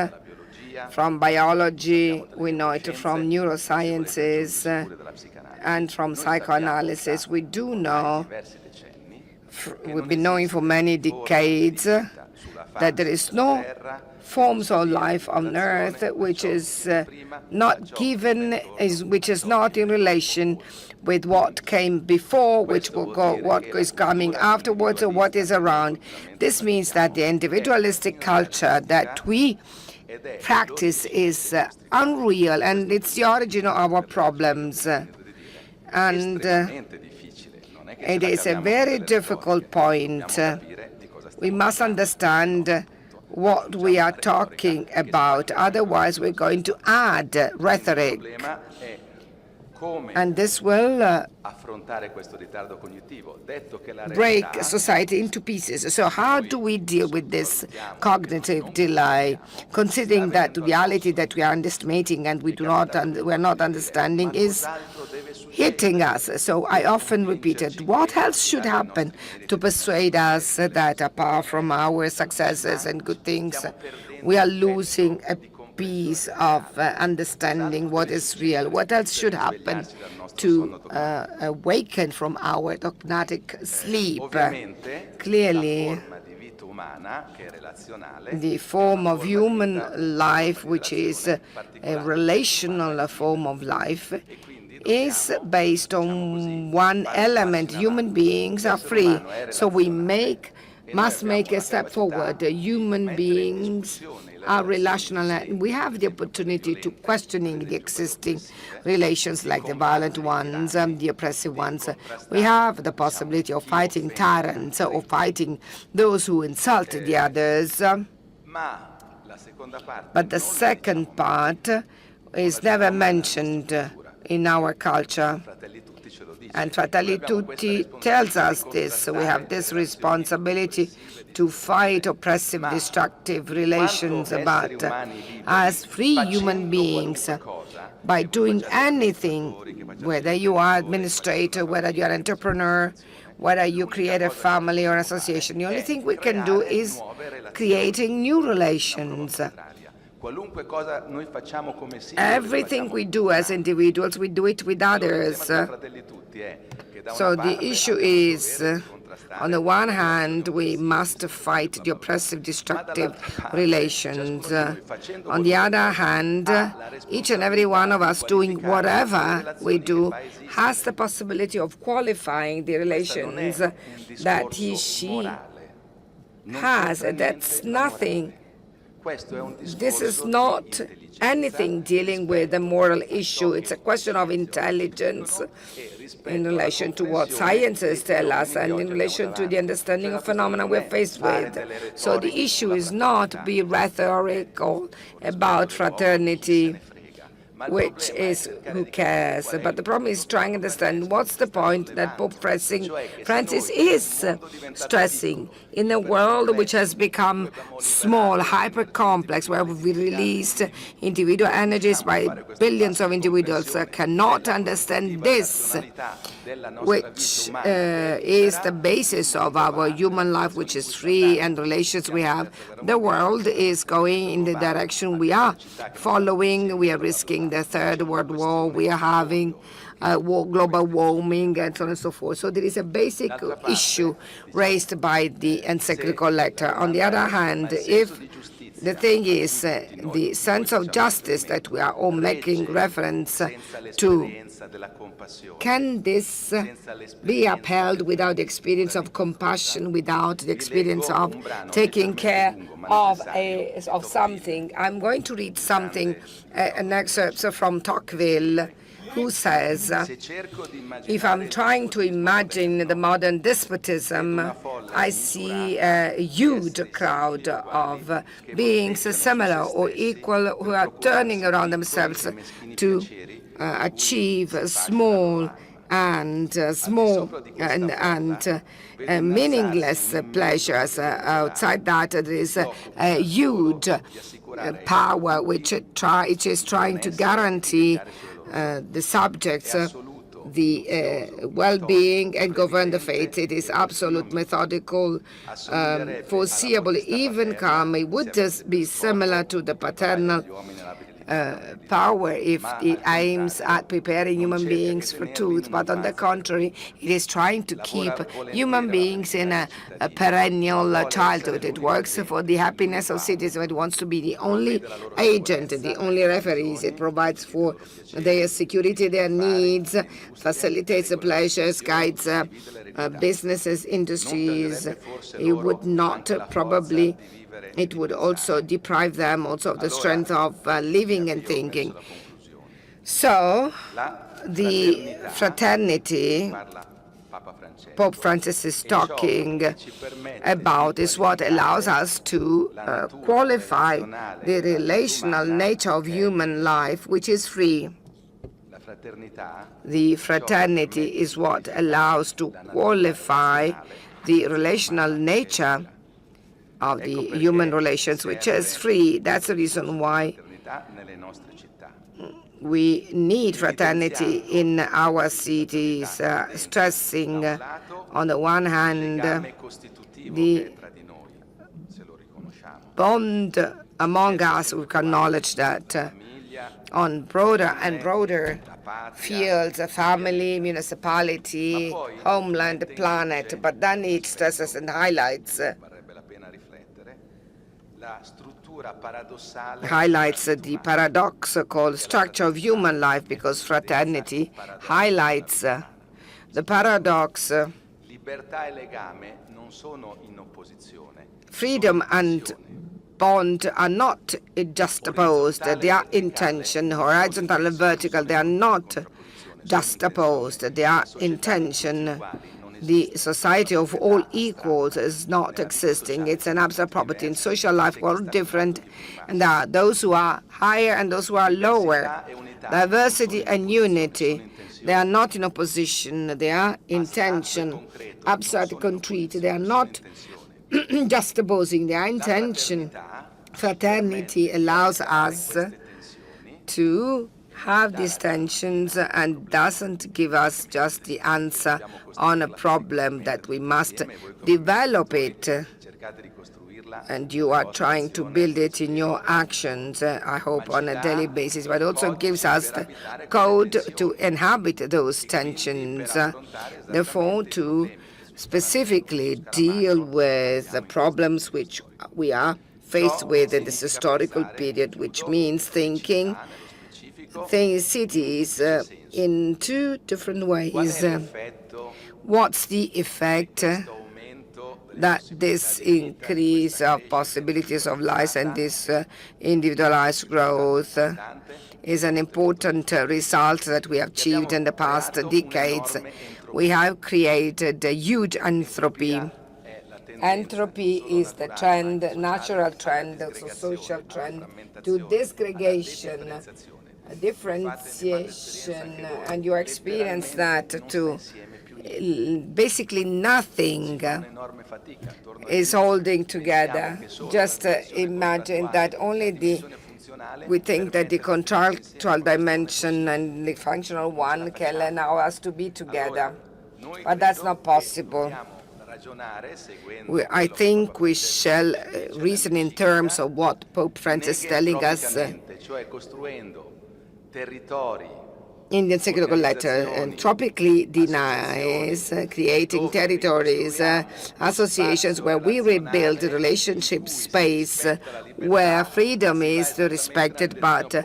S2: from biology, we know it from neurosciences, and from psychoanalysis. We do know, we've been knowing for many decades, that there is no forms of life on earth which is not given, which is not in relation with what came before, which will go, what is coming afterwards, or what is around. This means that the individualistic culture that we practice is unreal, and it's the origin of our problems. And it is a very difficult point. We must understand what we are talking about. Otherwise, we're going to add rhetoric. And this will break society into pieces. So how do we deal with this cognitive delay, considering that the reality that we are underestimating and we are not understanding is hitting us? So I often repeated, what else should happen to persuade us that apart from our successes and good things, we are losing a piece of understanding what is real? What else should happen to awaken from our dogmatic sleep? Clearly, the form of human life, which is a relational form of life, is based on one element. Human beings are free, so we must make a step forward. Human beings are relational, and we have the opportunity to questioning the existing relations, like the violent ones, the oppressive ones. We have the possibility of fighting tyrants or fighting those who insult the others. But the second part is never mentioned in our culture. And Fratelli Tutti tells us this. We have this responsibility to fight oppressive, destructive relations, but as free human beings, by doing anything, whether you are administrator, whether you are entrepreneur, whether you create a family or an association, the only thing we can do is creating new relations. Everything we do as individuals, we do it with others. So the issue is, on the one hand, we must fight the oppressive, destructive relations. On the other hand, each and every one of us doing whatever we do has the possibility of qualifying the relations that she has. That's nothing. This is not anything dealing with a moral issue. It's a question of intelligence in relation to what sciences tell us and in relation to the understanding of phenomena we're faced with. So the issue is not be rhetorical about fraternity, which is who cares. But the problem is trying to understand what's the point that Pope Francis is stressing in a world which has become small, hyper-complex, where we released individual energies by billions of individuals cannot understand this, which is the basis of our human life, which is free, and relations we have. The world is going in the direction we are following. We are risking the Third World War. We are having global warming and so on and so forth. So there is a basic issue raised by the encyclical letter. On the other hand, if The thing is, the sense of justice that we are all making reference to, can this be upheld without the experience of compassion, without the experience of taking care of something? I'm going to read something, an excerpt from Tocqueville, who says, if I'm trying to imagine the modern despotism, I see a huge crowd of beings similar or equal who are turning around themselves to achieve small and meaningless pleasures. Outside that, there is a huge power which is trying to guarantee the subjects the well-being and govern the fate. It is absolute, methodical, foreseeable, even calm. It would just be similar to the paternal power if it aims at preparing human beings for truth, but on the contrary, it is trying to keep human beings in a perennial childhood. It works for the happiness of citizens. It wants to be the only agent, the only referees. It provides for their security, their needs, facilitates the pleasures, guides businesses, industries. It would not probably. It would also deprive them also of the strength of living and thinking. So, the fraternity Pope Francis is talking about is what allows us to qualify the relational nature of human life, which is free. The fraternity is what allows to qualify the relational nature of the human relations, which is free. That's the reason why we need fraternity in our cities, stressing, on the one hand, the bond among us. We can acknowledge that on broader and broader fields, family, municipality, homeland, planet, but then it stresses and highlights the paradoxical structure of human life, because fraternity highlights the paradox. Freedom and bond are not juxtaposed. They are in tension, horizontal and vertical. They are not juxtaposed. They are in tension. The society of all equals is not existing. It's an abstract property. In social life, we're all different, and there are those who are higher and those who are lower. Diversity and unity, they are not in opposition. They are in tension. Abstract, concrete, they are not juxtaposing. They are in tension. Fraternity allows us to have these tensions and doesn't give us just the answer on a problem, that we must develop it, and you are trying to build it in your actions, I hope, on a daily basis, but also gives us the code to inhabit those tensions, therefore to specifically deal with the problems which we are faced with in this historical period, which means thinking cities in two different ways. What's the effect that this increase of possibilities of life and this individualized growth is an important result that we have achieved in the past decades? We have created a huge entropy. Entropy is the trend, natural trend, also social trend, to disgregation, differentiation, and you experience that to basically nothing is holding together. Just imagine that we think that the contractual dimension and the functional one can allow us to be together, but that's not possible. I think we shall reason in terms of what Pope Francis is telling us. in the encyclical letter, tropically denies creating territories, associations where we rebuild the relationship space where freedom is respected, but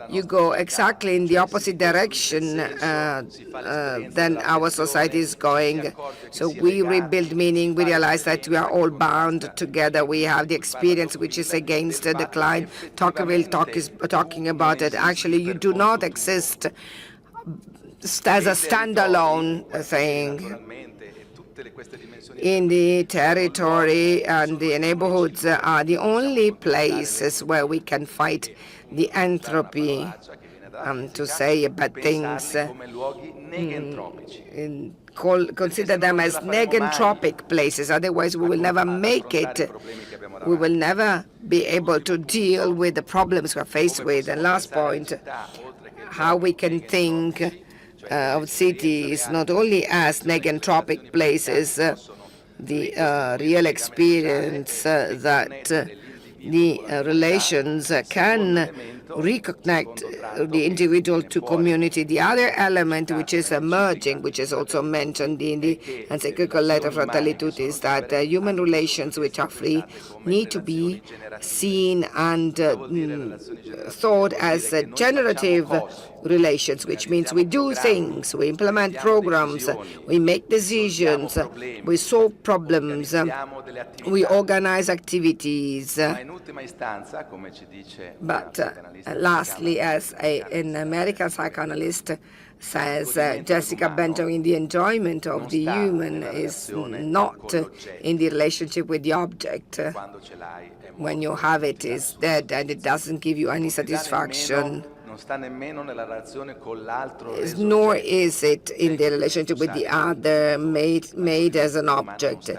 S2: you go exactly in the opposite direction than our society is going. So we rebuild, meaning we realize that we are all bound together. We have the experience which is against the decline. Tocqueville is talking about it. Actually, you do not exist as a standalone thing. In the territory and the neighborhoods are the only places where we can fight the entropy, to say bad things, consider them as negentropic places. Otherwise, we will never make it. We will never be able to deal with the problems we're faced with. And last point, how we can think of cities not only as negentropic places, the real experience that the relations can reconnect the individual to community. The other element which is emerging, which is also mentioned in the encyclical letter Fratelli, tutti, is that human relations which are free need to be seen and thought as generative relations, which means we do things, we implement programs, we make decisions, we solve problems, we organize activities. But lastly, as an American psychoanalyst says, Jessica Benjamin, the enjoyment of the human is not in the relationship with the object. When you have it, it's dead and it doesn't give you any satisfaction. Nor is it in the relationship with the other, made as an object.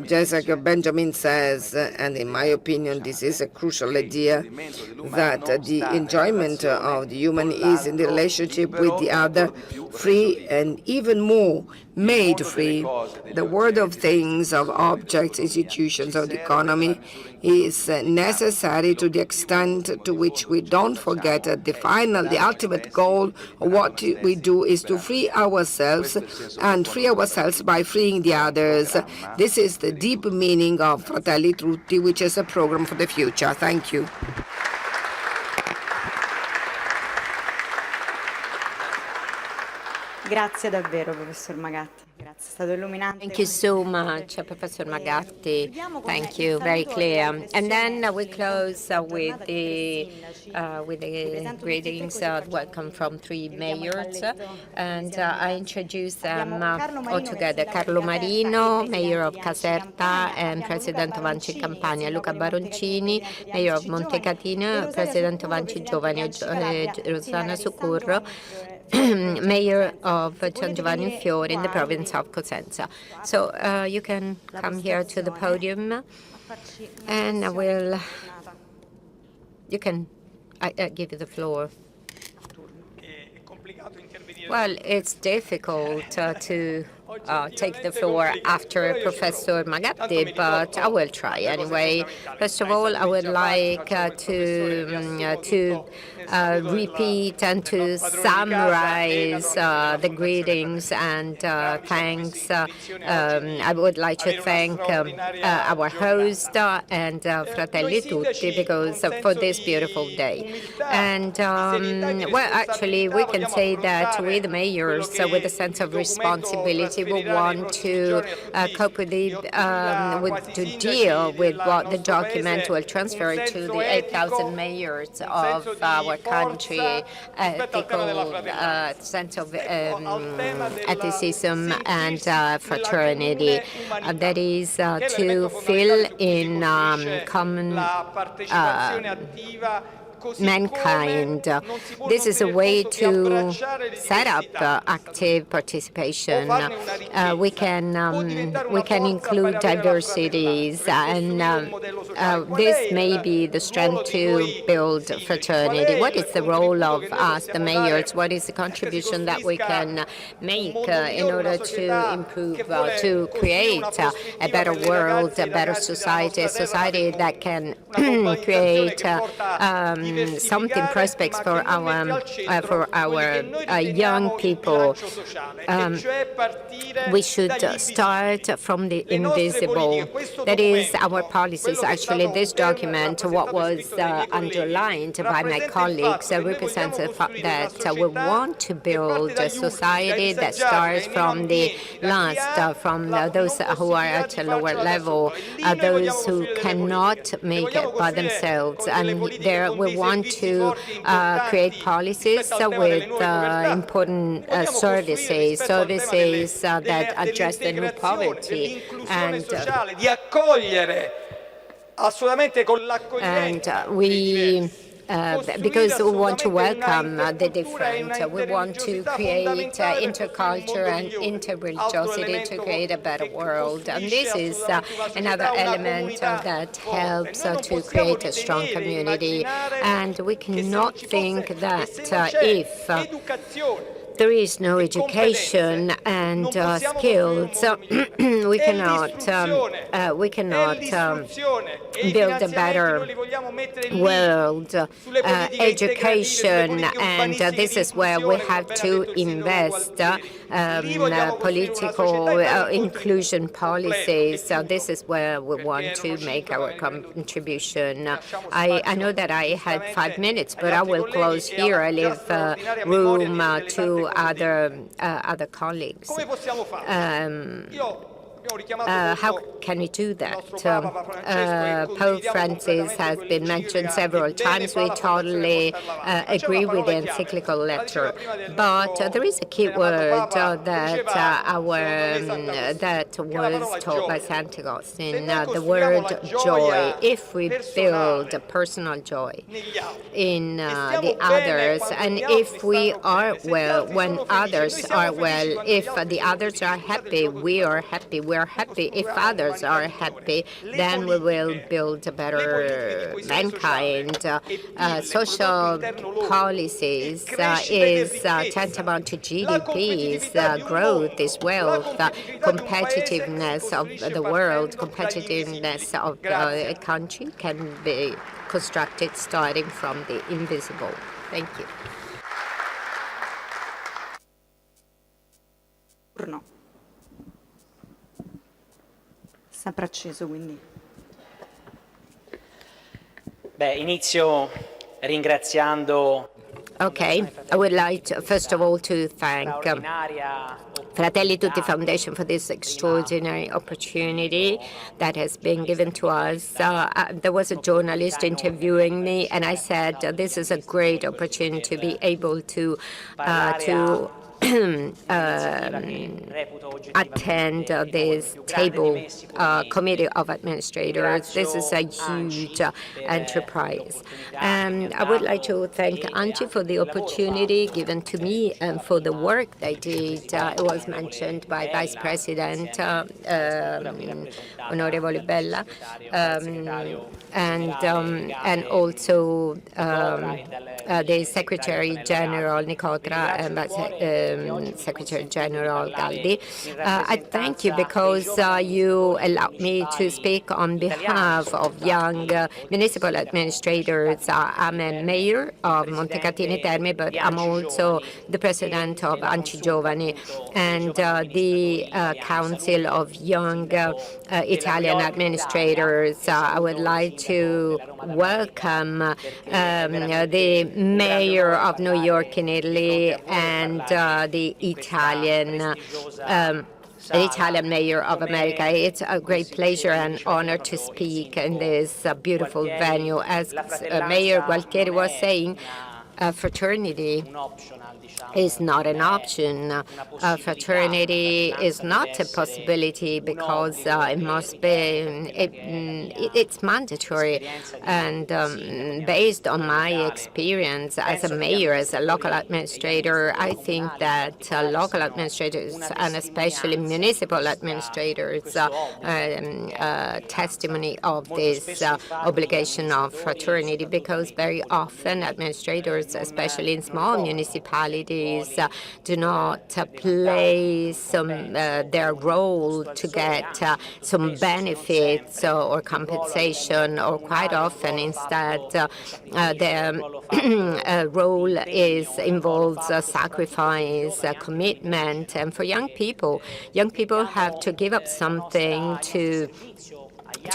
S2: Jessica Benjamin says, and in my opinion this is a crucial idea, that the enjoyment of the human is in the relationship with the other, free and even more made free. The world of things, of objects, institutions, of the economy is necessary to the extent to which we don't forget that the ultimate goal of what we do is to free ourselves, and free ourselves by freeing the others. This is the deep meaning of Fratelli Tutti, which is a program for the future. Thank you.
S1: Grazie davvero, professor Magatti. Grazie, è stato illuminante.
S3: Thank you so much, Professor Magatti. Thank you, very clear. And then we close with the greetings, welcome from three mayors, and I introduce them all together. Carlo Marino, Mayor of Caserta and President of ANCI Campania, Luca Baroncini, Mayor of Montecatino, President of ANCI Giovani, Rosanna Sucurro, Mayor of San Giovanni Fiore in the province of Cosenza. So you can come here to the podium, and I will. You can. I give you the floor. Well, it's difficult to take the floor after Professor Magatti, but I will try anyway. First of all, I would like to repeat and to summarize the greetings and thanks. I would like to thank our host and Fratelli Tutti because for this beautiful day. And well, actually, we can say that we, the mayors, with a sense of responsibility, we want to cope with to deal with what the document will transfer to the 8,000 mayors of our country, ethical sense of ethicism and fraternity. That is to fill in common mankind. This is a way to set up active participation. We can include diversities, and this may be the strength to build fraternity. What is the role of us, the mayors? What is the contribution that we can make in order to improve, to create a better world, a better society, a society that can create something prospects for our young people. We should start from the invisible. That is our policies. Actually, this document, what was underlined by my colleagues, represents the fact that we want to build a society that starts from the last, from those who are at a lower level, those who cannot make it by themselves. And there we want to create policies with important services that address the new poverty and because we want to welcome the different, we want to create interculture and interreligiosity to create a better world. And this is another element that helps to create a strong community. And we cannot think that if there is no education and skills, we cannot build a better world. Education, and this is where we have to invest political inclusion policies. This is where we want to make our contribution. I know that I had 5 minutes, but I will close here. I leave room to other colleagues. How can we do that? Pope Francis has been mentioned several times. We totally agree with the encyclical letter. But there is a key word that was taught by St. Augustine, the word joy. If we build personal joy in the others, and if we are well when others are well, if the others are happy, we are happy. We're happy. If others are happy, then we will build a better mankind. Social policies is tantamount to GDP, is growth, is wealth, competitiveness of the world, competitiveness of a country can be constructed starting from the invisible. Thank you.
S1: Sempre acceso, quindi.
S5: Inizio ringraziando.
S3: Okay, I would like first of all to thank Fratelli Tutti Foundation for this extraordinary opportunity that has been given to us. There was a journalist interviewing me, and I said this is a great opportunity to be able to attend this committee of administrators. This is a huge enterprise. I would like to thank Angie for the opportunity given to me and for the work they did. It was mentioned by Vice President Onorevole Bella, and also the Secretary General Nicotra and Secretary General Galdi. I thank you because you allowed me to speak on behalf of young municipal administrators. I'm a mayor of Montecatini Terme, but I'm also the president of Anci Giovani and the Council of Young Italian Administrators. I would like to welcome the mayor of New York in Italy and the Italian mayor of America. It's a great pleasure and honor to speak in this beautiful venue. As Mayor Gualtieri was saying, fraternity is not an option. Fraternity is not a possibility because it must be, it's mandatory. And based on my experience as a mayor, as a local administrator, I think that local administrators and especially municipal administrators testimony of this obligation of fraternity, because very often administrators mayors, especially in small municipalities, do not play their role to get some benefits or compensation, or quite often instead their role involves sacrifice, commitment. And for young people have to give up something to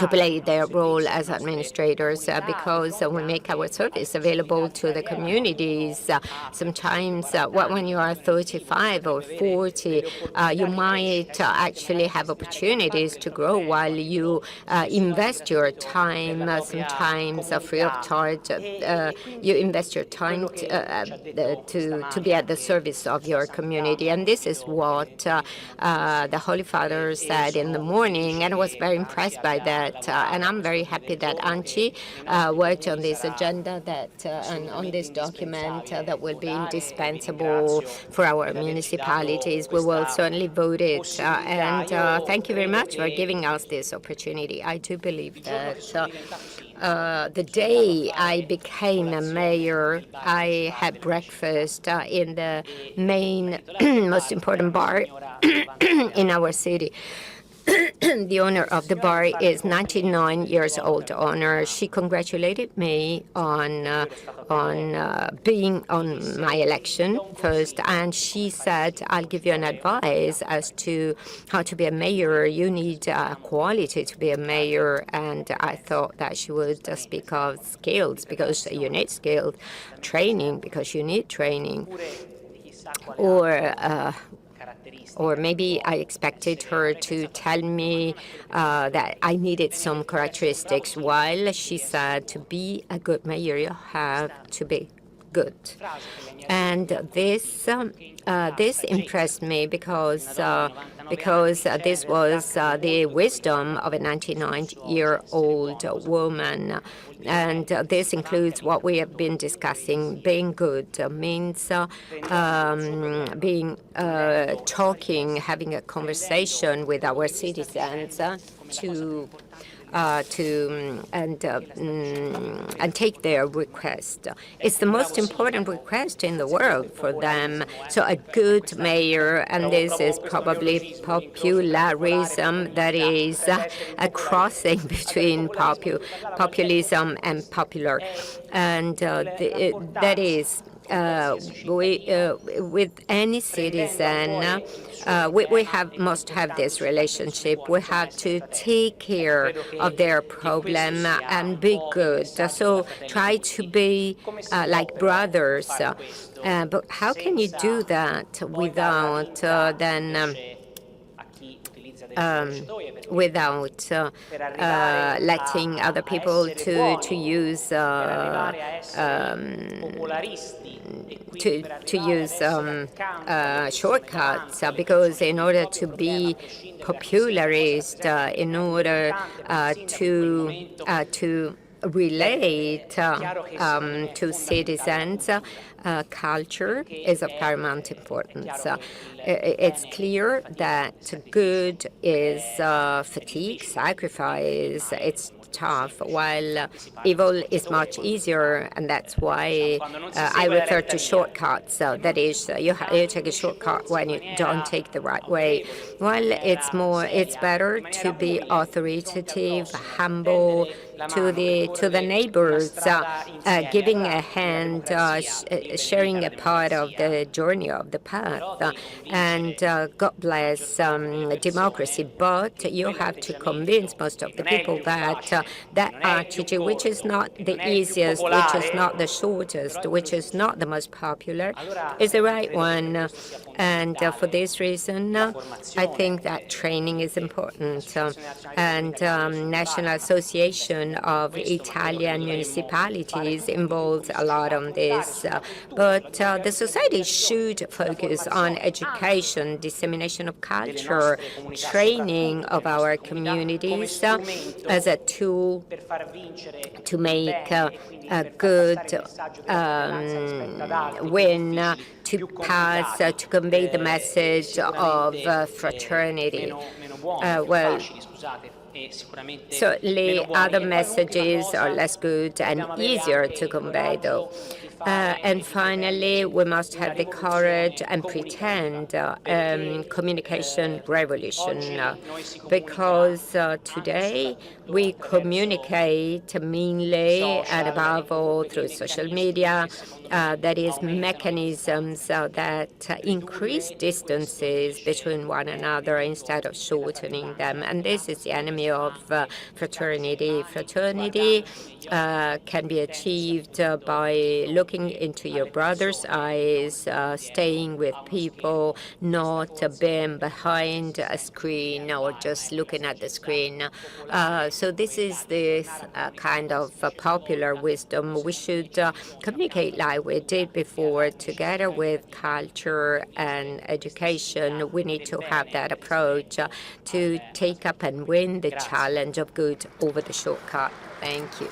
S3: play their role as administrators, because we make our service available to the communities. Sometimes when you are 35 or 40, you might actually have opportunities to grow while you invest your time, sometimes free of charge. You invest your time to be at the service of your community. And this is what the Holy Father said in the morning, and I was very impressed by that. And I'm very happy that Anchi worked on this agenda and on this document that will be indispensable for our municipalities. We will certainly vote it. And thank you very much for giving us this opportunity. I do believe that the day I became a mayor, I had breakfast in the main, most important bar in our city. The owner of the bar is 99 years old owner. She congratulated me on being on my election first, and she said, "I'll give you an advice as to how to be a mayor. You need quality to be a mayor." And I thought that she would speak of skills, because you need skills, training, because you need training, or maybe I expected her to tell me that I needed some characteristics, while she said to be a good mayor, you have to be good. And this impressed me because this was the wisdom of a 99-year-old woman. And this includes what we have been discussing. Being good means talking, having a conversation with our citizens and take their request. It's the most important request in the world for them. So a good mayor, and this is probably popularism, that is a crossing between populism and popular, and that is with any citizen. We must have this relationship. We have to take care of their problem and be good. So try to be like brothers. But how can you do that without letting other people to use shortcuts, because in order to be popularist, in order to relate to citizens, culture is of paramount importance. It's clear that good is fatigue, sacrifice. It's tough, while evil is much easier, and that's why I refer to shortcuts. That is, you take a shortcut when you don't take the right way. While it's better to be authoritative, humble to the neighbors, giving a hand, sharing a part of the journey of the path, and God bless democracy. But you have to convince most of the people that that attitude, which is not the easiest, which is not the shortest, which is not the most popular, is the right one. And for this reason, I think that training is important. And National Association of Italian Municipalities involves a lot on this. But the society should focus on education, dissemination of culture, training of our communities as a tool to make a good win, to pass, to convey the message of fraternity. Certainly, other messages are less good and easier to convey, though. And finally, we must have the courage and pretend communication revolution, because today we communicate mainly and above all through social media. That is mechanisms that increase distances between one another instead of shortening them. And this is the enemy of fraternity. Fraternity can be achieved by looking into your brother's eyes, staying with people, not being behind a screen or just looking at the screen. So this is this kind of popular wisdom. We should communicate like we did before, together with culture and education. We need to have that approach to take up and win the challenge of good over the shortcut. Thank you.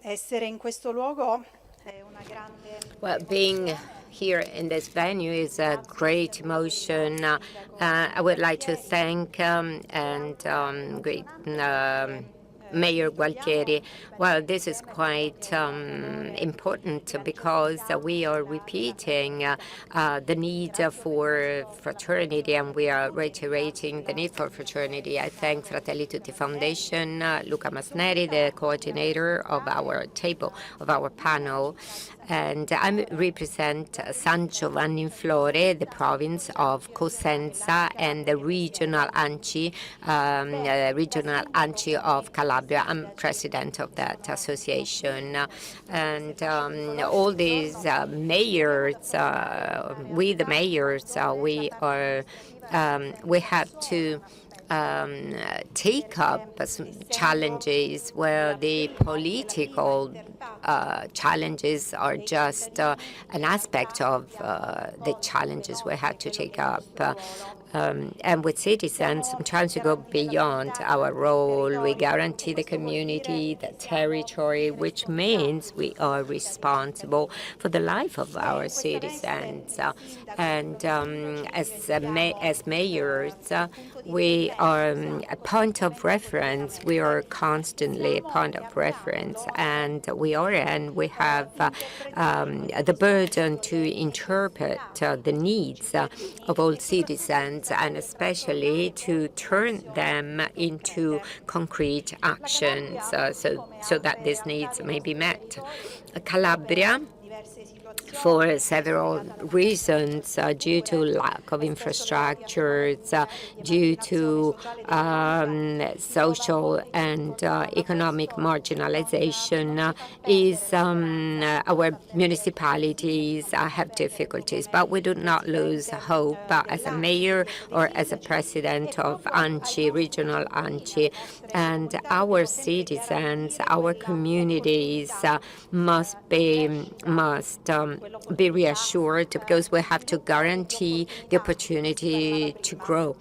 S6: Essere in questo luogo è una grande...
S3: Well, being here in this venue is a great emotion. I would like to thank Mayor Gualtieri. Well, this is quite important because we are repeating the need for fraternity, and we are reiterating the need for fraternity. I thank Fratelli Tutti Foundation, Luca Masneri, the coordinator of our table, of our panel, and I represent San Giovanni in Flore, the province of Cosenza, and the regional ANCI of Calabria. I'm president of that association. And all these mayors, we the mayors, we have to take up some challenges where the political challenges are just an aspect of the challenges we had to take up. And with citizens, sometimes we go beyond our role. We guarantee the community, the territory, which means we are responsible for the life of our citizens. And as mayors, we are a point of reference. We are constantly a point of reference, and we have the burden to interpret the needs of all citizens, and especially to turn them into concrete actions so that these needs may be met. Calabria, for several reasons, due to lack of infrastructures, due to social and economic marginalization, our municipalities have difficulties. But we do not lose hope. As a mayor or as a president of ANCI, regional ANCI, and our citizens, our communities must be reassured, because we have to guarantee the opportunity to grow.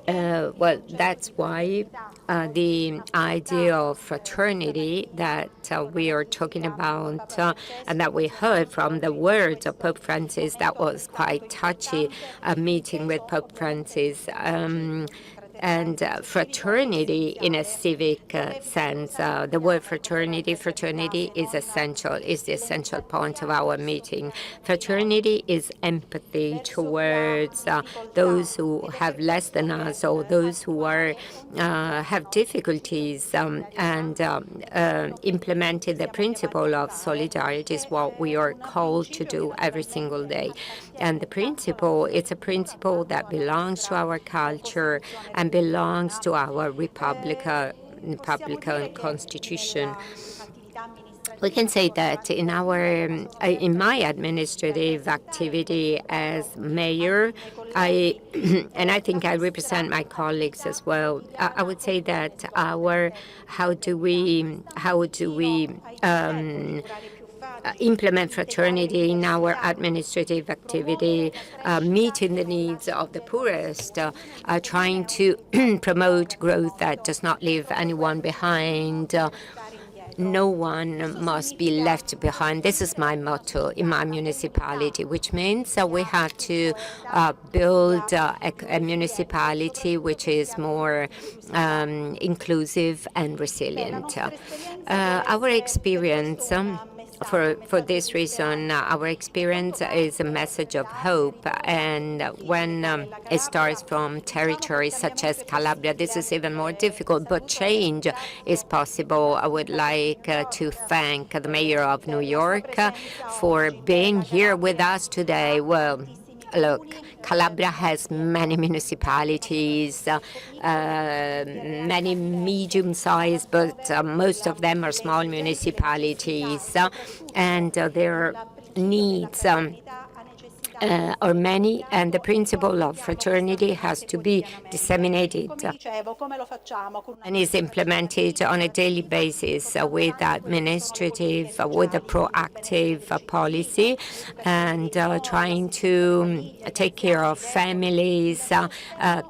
S3: Well, that's why the idea of fraternity that we are talking about and that we heard from the words of Pope Francis, that was quite touchy, a meeting with Pope Francis. And fraternity in a civic sense. The word fraternity is essential, is the essential point of our meeting. Fraternity is empathy towards those who have less than us, or those who have difficulties, and implementing the principle of solidarity is what we are called to do every single day. And the principle, it's a principle that belongs to our culture and belongs to our Republican constitution. We can say that in my administrative activity as mayor, and I think I represent my colleagues as well. I would say that how do we implement fraternity in our administrative activity, meeting the needs of the poorest, trying to promote growth that does not leave anyone behind, no one must be left behind. This is my motto in my municipality, which means we have to build a municipality which is more inclusive and resilient. Our experience for this reason, our experience is a message of hope, and when it starts from territories such as Calabria, this is even more difficult, but change is possible. I would like to thank the mayor of New York for being here with us today. Well, look, Calabria has many municipalities, many medium-sized, but most of them are small municipalities, and their needs are many, and the principle of fraternity has to be disseminated and is implemented on a daily basis with administrative, with a proactive policy, and trying to take care of families,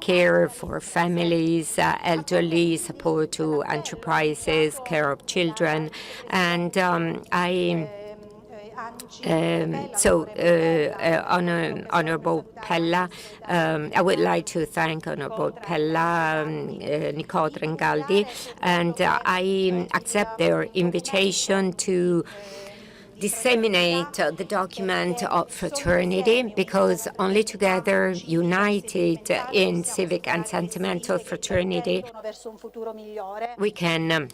S3: care for families, elderly, support to enterprises, care of children, and Honorable Pella, I would like to thank Honorable Pella, Nicole Ringaldi, and I accept their invitation to disseminate the document of fraternity, because only together, united in civic and sentimental fraternity, we can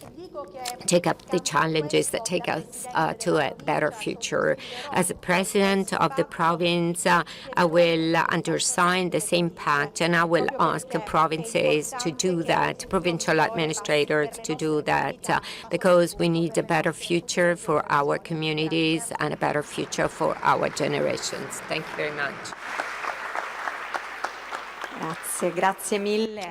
S3: take up the challenges that take us to a better future. As the president of the province, I will undersign the same pact, and I will ask the provinces to do that, provincial administrators to do that, because we need a better future for our communities and a better future for our generations. Thank you very much.
S1: Grazie mille.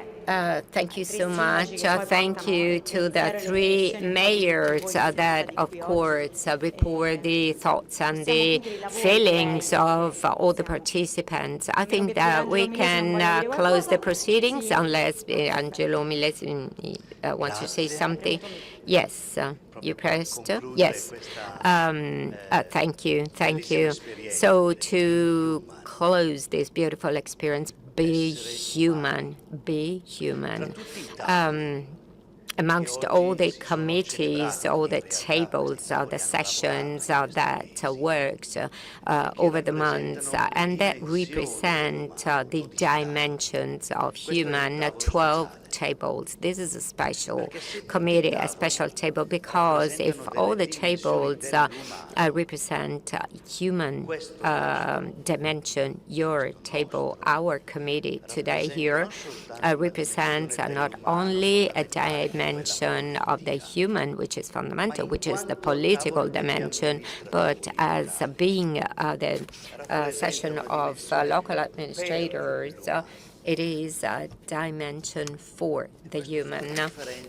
S3: Thank you so much. Thank you to the three mayors that, of course, report the thoughts and the feelings of all the participants. I think that we can close the proceedings unless Angelo Milesi wants to say something. Yes, you pressed? Yes. Thank you. Thank you. So to close this beautiful experience, be human, be human. Amongst all the committees, all the tables, the sessions that worked over the months, and that represent the dimensions of human, 12 tables. This is a special committee, a special table, because if all the tables represent human dimension, your table, our committee today here represents not only a dimension of the human, which is fundamental, which is the political dimension, but as being the session of local administrators, it is a dimension for the human.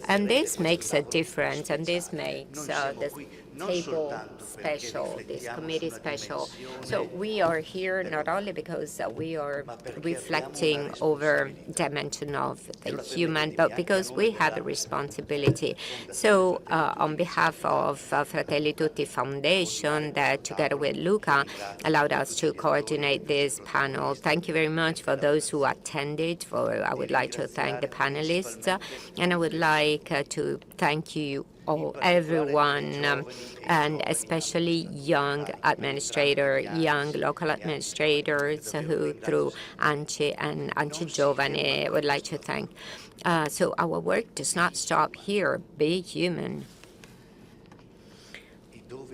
S3: And this makes a difference, and this makes this table special, this committee special. So we are here not only because we are reflecting over dimension of the human, but because we have a responsibility. So on behalf of Fratelli Tutti Foundation, that together with Luca allowed us to coordinate this panel. Thank you very much for those who attended. I would like to thank the panelists, and I would like to thank you all, everyone, and especially young local administrators who, through Anci and Anci Giovane, would like to thank. So our work does not stop here. Be human.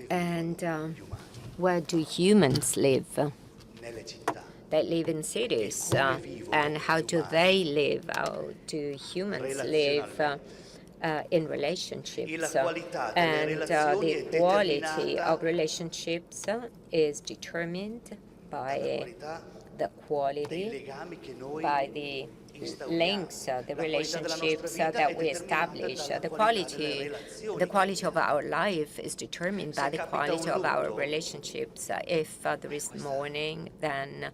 S3: And where do humans live? They live in cities. And how do they live? How do humans live? In relationships, and the quality of relationships is determined by the quality, by the links, the relationships that we establish. The quality of our life is determined by the quality of our relationships. If there is mourning, then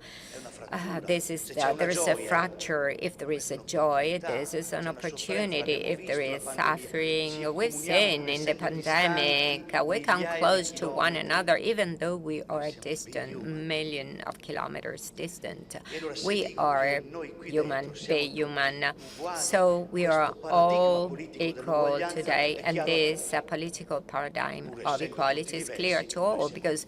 S3: there is a fracture. If there is a joy, this is an opportunity. If there is suffering, we've seen in the pandemic, we come close to one another, even though we are distant, millions of kilometers distant. We are human, be human. So we are all equal today, and this political paradigm of equality is clear to all, because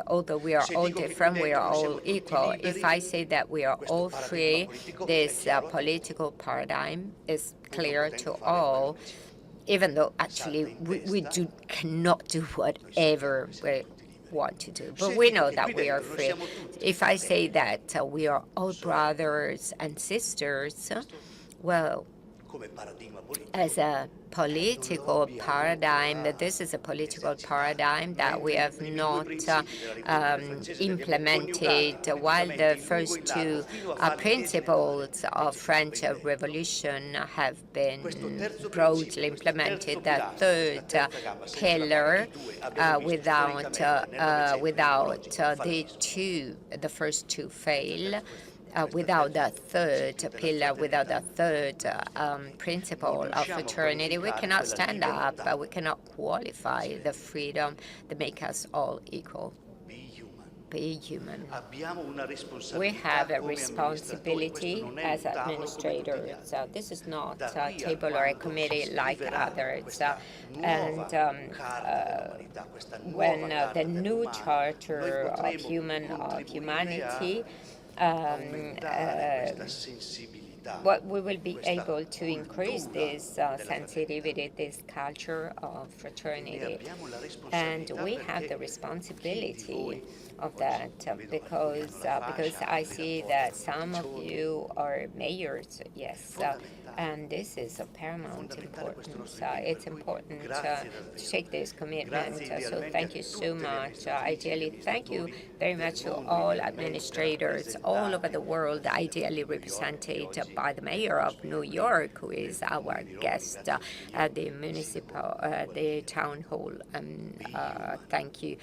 S3: although we are all different, we are all equal. If I say that we are all free, this political paradigm is clear to all, even though actually we cannot do whatever we want to do. But we know that we are free. If I say that we are all brothers and sisters, well, as a political paradigm, this is a political paradigm that we have not implemented. While the first two principles of French Revolution have been broadly implemented, the third pillar, without the first two fail. Without the third pillar, without the third principle of fraternity, we cannot stand up, we cannot qualify the freedom that makes us all equal. Be human. We have a responsibility as administrators. This is not a table or a committee like others. When the new Charter of Humanity what we will be able to increase this sensitivity, this culture of fraternity. And we have the responsibility of that because I see that some of you are mayors, yes, and this is of paramount importance. It's important to take this commitment. So thank you so much. Ideally, thank you very much to all administrators all over the world, ideally represented by the mayor of New York, who is our guest at the the town hall. Thank you,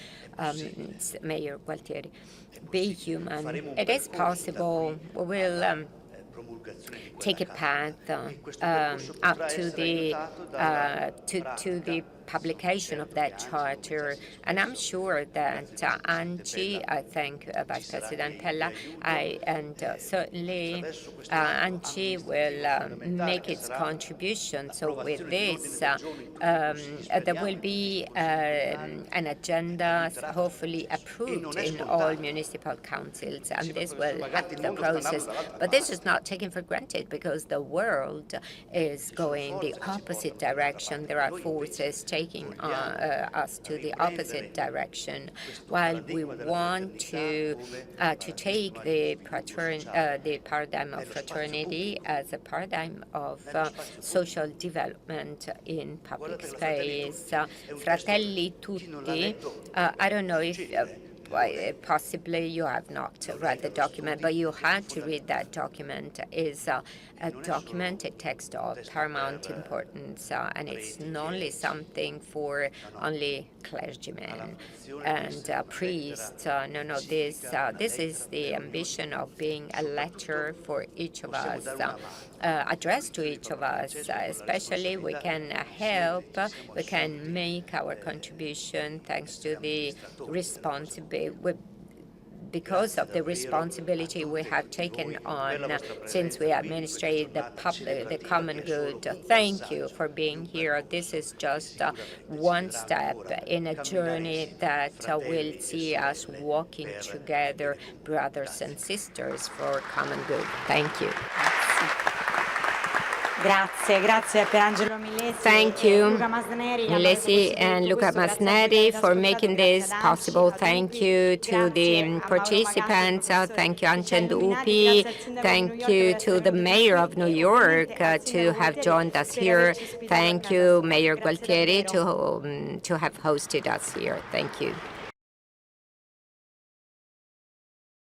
S3: Mayor Gualtieri. Be human. It is possible. We will take a path up to the publication of that charter, and I'm sure that Angie, I thank Vice President Pella, and certainly Angie will make its contribution. So with this, there will be an agenda hopefully approved in all municipal councils, and this will help the process. But this is not taken for granted because the world is going the opposite direction. There are forces taking us to the opposite direction. While we want to take the paradigm of fraternity as a paradigm of social development in public space. Fratelli, tutti. I don't know if possibly you have not read the document, but you had to read that document. Is a document, a text of paramount importance, and it's not only something for only clergymen and priests. No, this is the ambition of being a letter for each of us, addressed to each of us. Especially, we can help, we can make our contribution thanks to the responsibility. Because of the responsibility we have taken on since we administrate the common good. Thank you for being here. This is just one step in a journey that will see us walking together, brothers and sisters, for common good. Thank you. Thank you, Milesi and Luca Masneri, for making this possible. Thank you to the participants. Thank you, Anchen Upi. Thank you to the mayor of New York to have joined us here. Thank you, Mayor Gualtieri, to have hosted us here. Thank you.